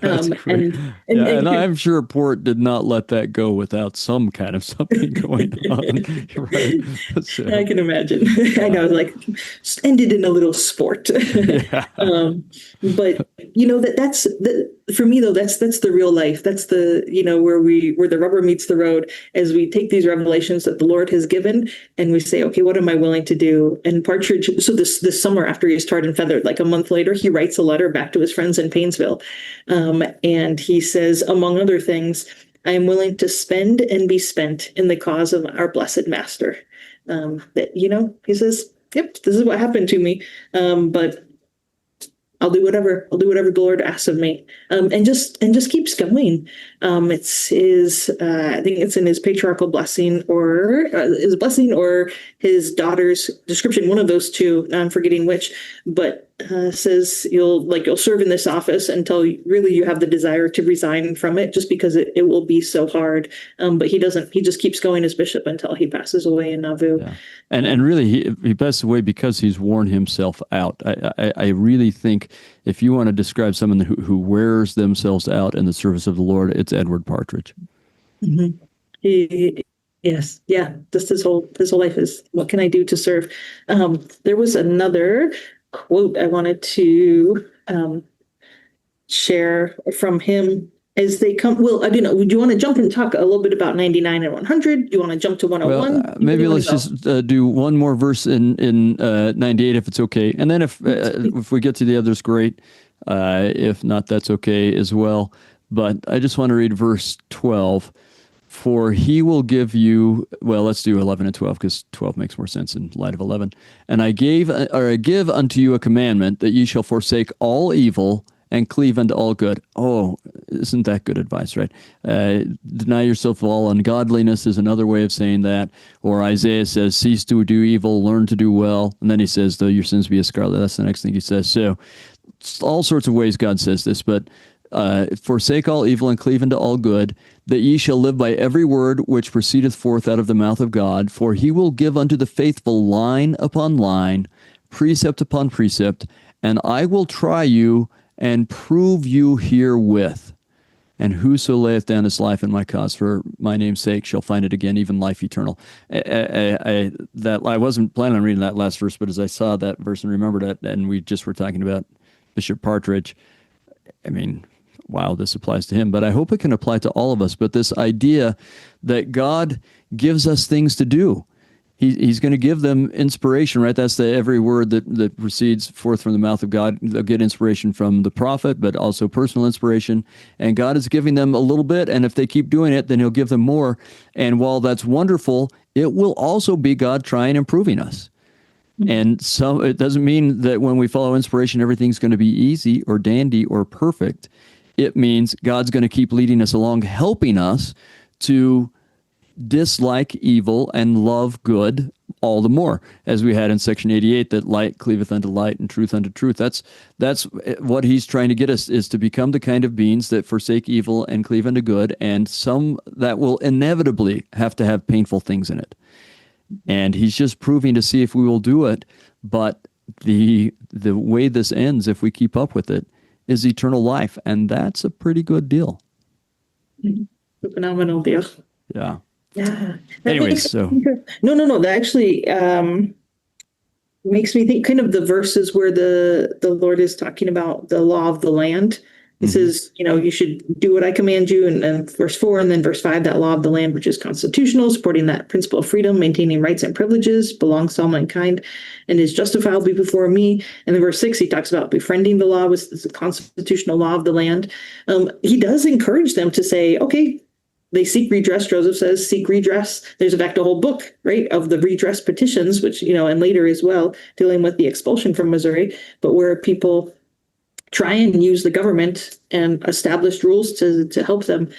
A: That's great. And I'm sure Port did not let that go without some kind of something going on. Right? So,
B: I can imagine. I know, like, ended in a little sport. But that's for me though. That's the real life. That's the where the rubber meets the road as we take these revelations that the Lord has given, and we say, okay, what am I willing to do? And Partridge. So this summer, after he's tarred and feathered, like a month later, he writes a letter back to his friends in Painesville. And he says, among other things, I am willing to spend and be spent in the cause of our blessed master. He says, yep, this is what happened to me. But I'll do whatever the Lord asks of me. And just keeps going. It's his, I think it's in his patriarchal blessing or his blessing or his daughter's description, one of those two, I'm forgetting which, but says you'll serve in this office until really you have the desire to resign from it, just because it will be so hard. But he just keeps going as bishop until he passes away in Nauvoo. Yeah.
A: And really he passed away because he's worn himself out. I really think if you want to describe someone who wears themselves out in the service of the Lord, it's Edward Partridge.
B: Mm-hmm. He Yes. Yeah. Just his whole life is, what can I do to serve? There was another quote I wanted to share from him as they come. Well, I don't know. Would you want to jump and talk a little bit about 99 and 100? Do you want to jump to 101?
A: Well, maybe let's just do one more verse in 98 if it's okay. And then if we get to the others, great. If not, that's okay as well. But I just want to read verse 12. For he will give you, well, let's do 11 and 12 because 12 makes more sense in light of 11. And I give unto you a commandment that ye shall forsake all evil and cleave unto all good. Oh, isn't that good advice, right? Deny yourself of all ungodliness is another way of saying that. Or Isaiah says, cease to do evil, learn to do well. And then he says, though your sins be as scarlet. That's the next thing he says. So all sorts of ways God says this, but forsake all evil and cleave unto all good, that ye shall live by every word which proceedeth forth out of the mouth of God. For he will give unto the faithful line upon line, precept upon precept, and I will try you and prove you herewith. And whoso layeth down his life in my cause for my name's sake shall find it again, even life eternal. I wasn't planning on reading that last verse, but as I saw that verse and remembered it, and we just were talking about Bishop Partridge, I mean, wow, this applies to him, but I hope it can apply to all of us. But this idea that God gives us things to do. He's going to give them inspiration, right? That's every word that proceeds forth from the mouth of God. They'll get inspiration from the prophet, but also personal inspiration. And God is giving them a little bit, and if they keep doing it, then he'll give them more. And while that's wonderful, it will also be God trying and proving us. And so it doesn't mean that when we follow inspiration, everything's going to be easy or dandy or perfect. It means God's going to keep leading us along, helping us to dislike evil and love good all the more, as we had in section 88, that light cleaveth unto light and truth unto truth. That's what he's trying to get us, is to become the kind of beings that forsake evil and cleave unto good, and some that will inevitably have to have painful things in it. And he's just proving to see if we will do it. But the way this ends, if we keep up with it, is eternal life. And that's a pretty good deal.
B: A phenomenal deal.
A: Yeah.
B: Yeah.
A: Anyways, so.
B: No. That actually makes me think kind of the verses where the Lord is talking about the law of the land. He says, you should do what I command you, and verse 4, and then verse 5, that law of the land, which is constitutional, supporting that principle of freedom, maintaining rights and privileges, belongs to all mankind, and is justifiably before me. And then verse 6, he talks about befriending the law with the constitutional law of the land. He does encourage them to say, okay, they seek redress. Joseph says, seek redress. There's in fact a whole book, right, of the redress petitions, which, and later as well, dealing with the expulsion from Missouri, but where people try and use the government and established rules to help them.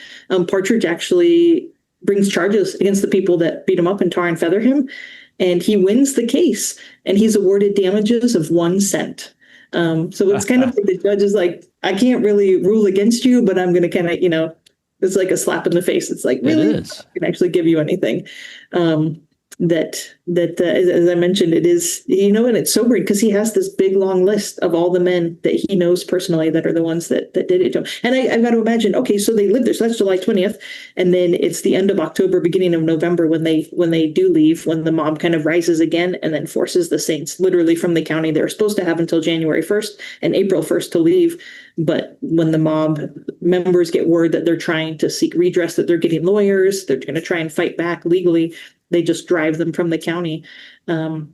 B: Partridge actually brings charges against the people that beat him up and tar and feather him, and he wins the case, and he's awarded damages of 1 cent. So it's kind of like the judge is like, I can't really rule against you, but I'm going to kind of, it's like a slap in the face. It's like, really? I can actually give you anything. As I mentioned, it is, and it's sobering because he has this big long list of all the men that he knows personally that are the ones that did it to him. And I've got to imagine, okay, so they lived there. So that's July 20th. And then it's the end of October, beginning of November when they do leave, when the mob kind of rises again and then forces the saints literally from the county. They're supposed to have until January 1st and April 1st to leave. But when the mob members get word that they're trying to seek redress, that they're getting lawyers, they're going to try and fight back legally, they just drive them from the county. But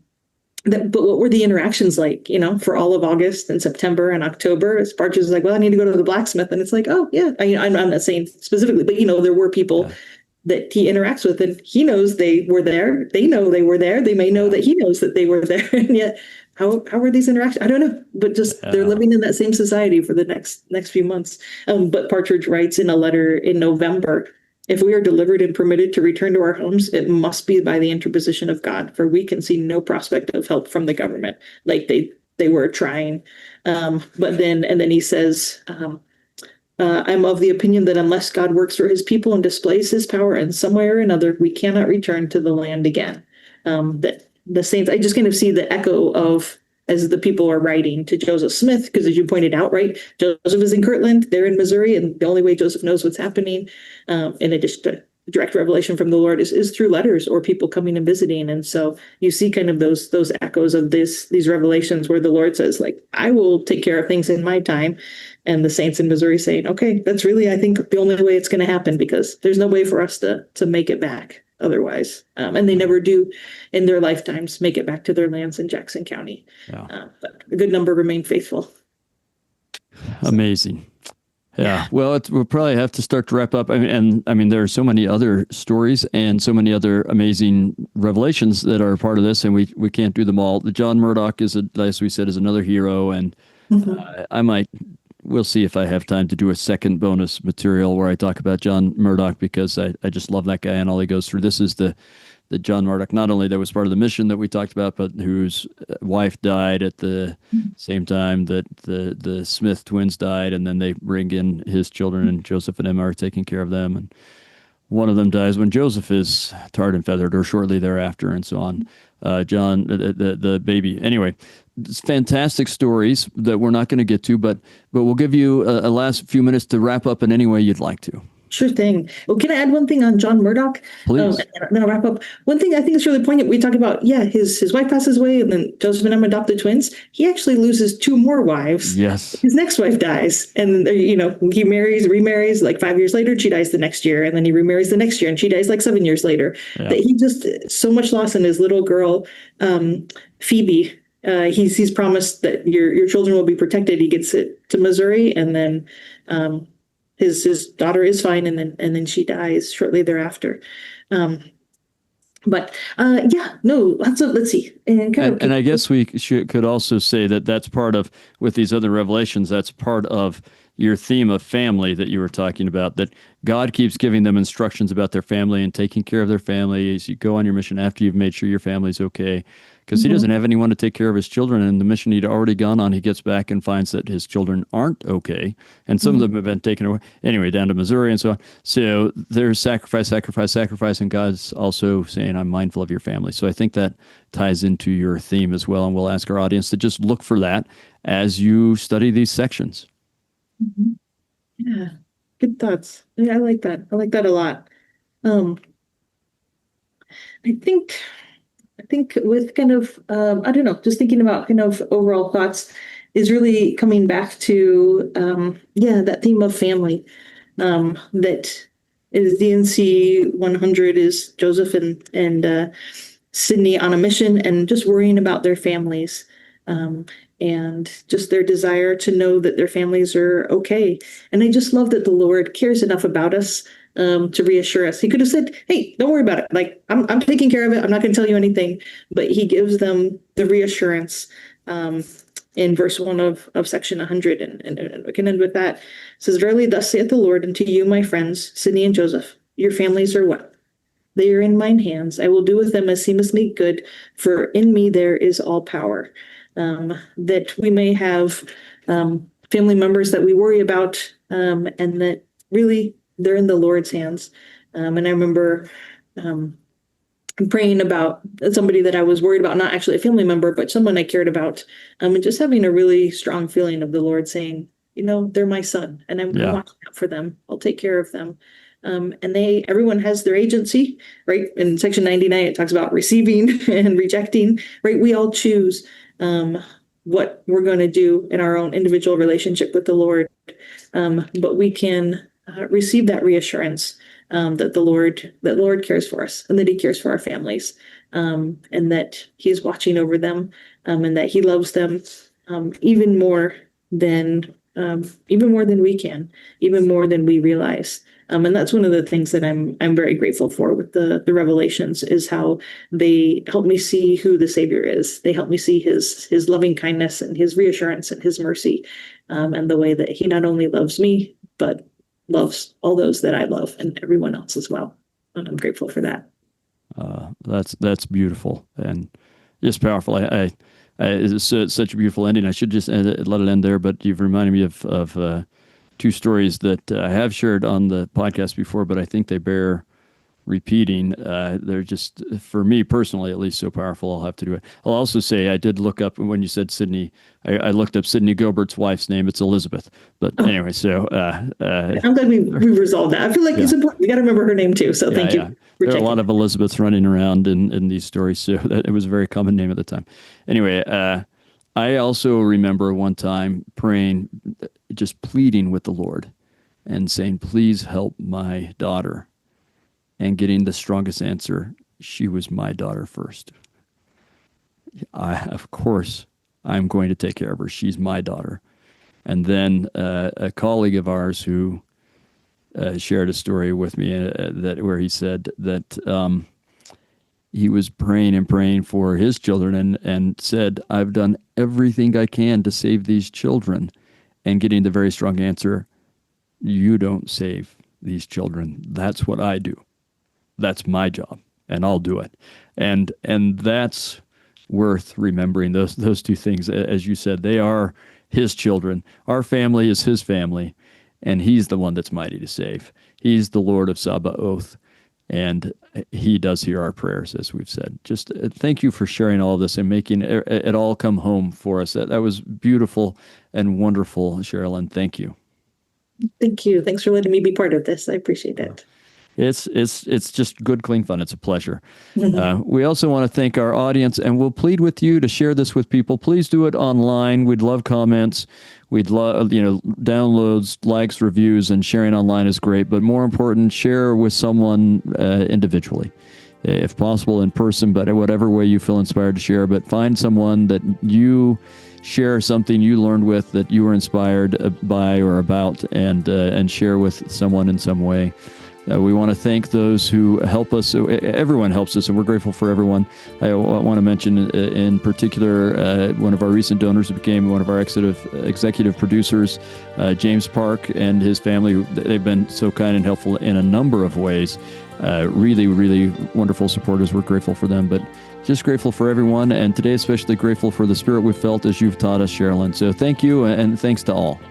B: what were the interactions like, for all of August and September and October? As Partridge is like, well, I need to go to the blacksmith. And it's like, oh, yeah, I'm not saying specifically, but, there were people that he interacts with, and he knows they were there. They know they were there. They may know that he knows that they were there. And yet, how are these interactions? I don't know, but just they're living in that same society for the next few months. But Partridge writes in a letter in November, if we are delivered and permitted to return to our homes, it must be by the interposition of God, for we can see no prospect of help from the government. Like they were trying. But then he says, I'm of the opinion that unless God works for his people and displays his power in some way or another, we cannot return to the land again. That the saints, I just kind of see the echo of, as the people are writing to Joseph Smith, because as you pointed out, right, Joseph is in Kirtland, they're in Missouri, and the only way Joseph knows what's happening, in addition to direct revelation from the Lord is through letters or people coming and visiting. And so you see kind of those echoes of these revelations where the Lord says, like, I will take care of things in my time. And the saints in Missouri saying, okay, that's really, I think, the only way it's going to happen, because there's no way for us to make it back otherwise. And they never do in their lifetimes make it back to their lands in Jackson County.
A: Yeah.
B: But a good number remain faithful.
A: Amazing. Yeah. Well, we'll probably have to start to wrap up. I mean, there are so many other stories and so many other amazing revelations that are a part of this, and we can't do them all. The John Murdock as we said, is another hero, and we'll see if I have time to do a second bonus material where I talk about John Murdock, because I just love that guy and all he goes through. This is the John Murdock, not only that was part of the mission that we talked about, but whose wife died at the same time that the Smith twins died, and then they bring in his children, and Joseph and Emma are taking care of them, and one of them dies when Joseph is tarred and feathered, or shortly thereafter, and so on. John, the baby. Anyway, it's fantastic stories that we're not going to get to, but we'll give you a last few minutes to wrap up in any way you'd like to.
B: Sure thing. Well, can I add one thing on John Murdock?
A: Please.
B: And then I'll wrap up. One thing I think is really poignant. We talk about, his wife passes away, and then Joseph and Emma adopt the twins. He actually loses two more wives.
A: Yes.
B: His next wife dies, and he remarries like 5 years later, and she dies the next year, and then he remarries the next year, and she dies like 7 years later. Yeah. That he just so much loss in his little girl, Phoebe. He's promised that your children will be protected. He gets it to Missouri, and then his daughter is fine, and then she dies shortly thereafter. Let's see. And
A: I guess we could also say that that's part of, with these other revelations, that's part of your theme of family that you were talking about, that God keeps giving them instructions about their family and taking care of their family as you go on your mission after you've made sure your family's okay. Because he doesn't have anyone to take care of his children, and the mission he'd already gone on, he gets back and finds that his children aren't okay, and some of them have been taken away anyway, down to Missouri and so on. So there's sacrifice, and God's also saying, I'm mindful of your family. So I think that ties into your theme as well, and we'll ask our audience to just look for that as you study these sections.
B: Mm-hmm. Yeah, good thoughts. Yeah, I like that. I like that a lot. I think with kind of, just thinking about kind of overall thoughts is really coming back to, that theme of family, that is DNC 100 is Joseph and Sydney on a mission, and just worrying about their families, and just their desire to know that their families are okay. And I just love that the Lord cares enough about us to reassure us. He could have said, hey, don't worry about it. Like, I'm taking care of it. I'm not going to tell you anything. But he gives them the reassurance in verse 1 of section 100. And we can end with that. It says, verily, thus saith the Lord unto you, my friends, Sydney and Joseph, your families are what? They are in mine hands. I will do with them as seemeth me good, for in me there is all power. That we may have family members that we worry about, and that really they're in the Lord's hands. And I remember praying about somebody that I was worried about, not actually a family member, but someone I cared about, and just having a really strong feeling of the Lord saying, they're my son, and I'm watching out for them. I'll take care of them. And everyone has their agency, right? In section 99, it talks about receiving and rejecting, right? We all choose what we're going to do in our own individual relationship with the Lord. But we can receive that reassurance that the Lord cares for us, and that he cares for our families, and that he's watching over them, and that he loves them even more than we can, even more than we realize. And that's one of the things that I'm very grateful for with the revelations, is how they help me see who the Savior is. They help me see his loving kindness and his reassurance and his mercy, and the way that he not only loves me, but loves all those that I love and everyone else as well. And I'm grateful for that.
A: That's beautiful and just powerful. It's such a beautiful ending. I should just let it end there, but you've reminded me of two stories that I have shared on the podcast before, but I think they bear repeating. They're just, for me personally, at least, so powerful. I'll have to do it. I'll also say I did look up when you said Sydney. I looked up Sydney Gilbert's wife's name. It's Elizabeth. But anyway, so
B: I'm glad we resolved that. I feel like it's important. We got to remember her name too. So thank you.
A: There are a lot of Elizabeths running around in these stories, so it was a very common name at the time. Anyway, I also remember one time praying, just pleading with the Lord and saying, please help my daughter, and getting the strongest answer, she was my daughter first. Of course, I'm going to take care of her. She's my daughter. And then a colleague of ours who shared a story with me where he said that he was praying and praying for his children and said, I've done everything I can to save these children, and getting the very strong answer, you don't save these children. That's what I do. That's my job, and I'll do it. And that's worth remembering, those two things. As you said, they are his children. Our family is his family, and he's the one that's mighty to save. He's the Lord of Sabaoth, and he does hear our prayers, as we've said. Just thank you for sharing all of this and making it all come home for us. That was beautiful and wonderful, Sherilyn. Thank you.
B: Thank you. Thanks for letting me be part of this. I appreciate it.
A: It's just good, clean fun. It's a pleasure. We also want to thank our audience, and we'll plead with you to share this with people. Please do it online. We'd love comments. We'd love, downloads, likes, reviews, and sharing online is great. But more important, share with someone individually, if possible in person, but in whatever way you feel inspired to share. But find someone that you share something you learned with, that you were inspired by or about, and share with someone in some way. We want to thank those who help us. Everyone helps us, and we're grateful for everyone. I want to mention in particular one of our recent donors who became one of our executive producers, James Park, and his family. They've been so kind and helpful in a number of ways. Really, really wonderful supporters. We're grateful for them, but just grateful for everyone, and today especially grateful for the spirit we've felt as you've taught us, Sherilyn. So thank you, and thanks to all.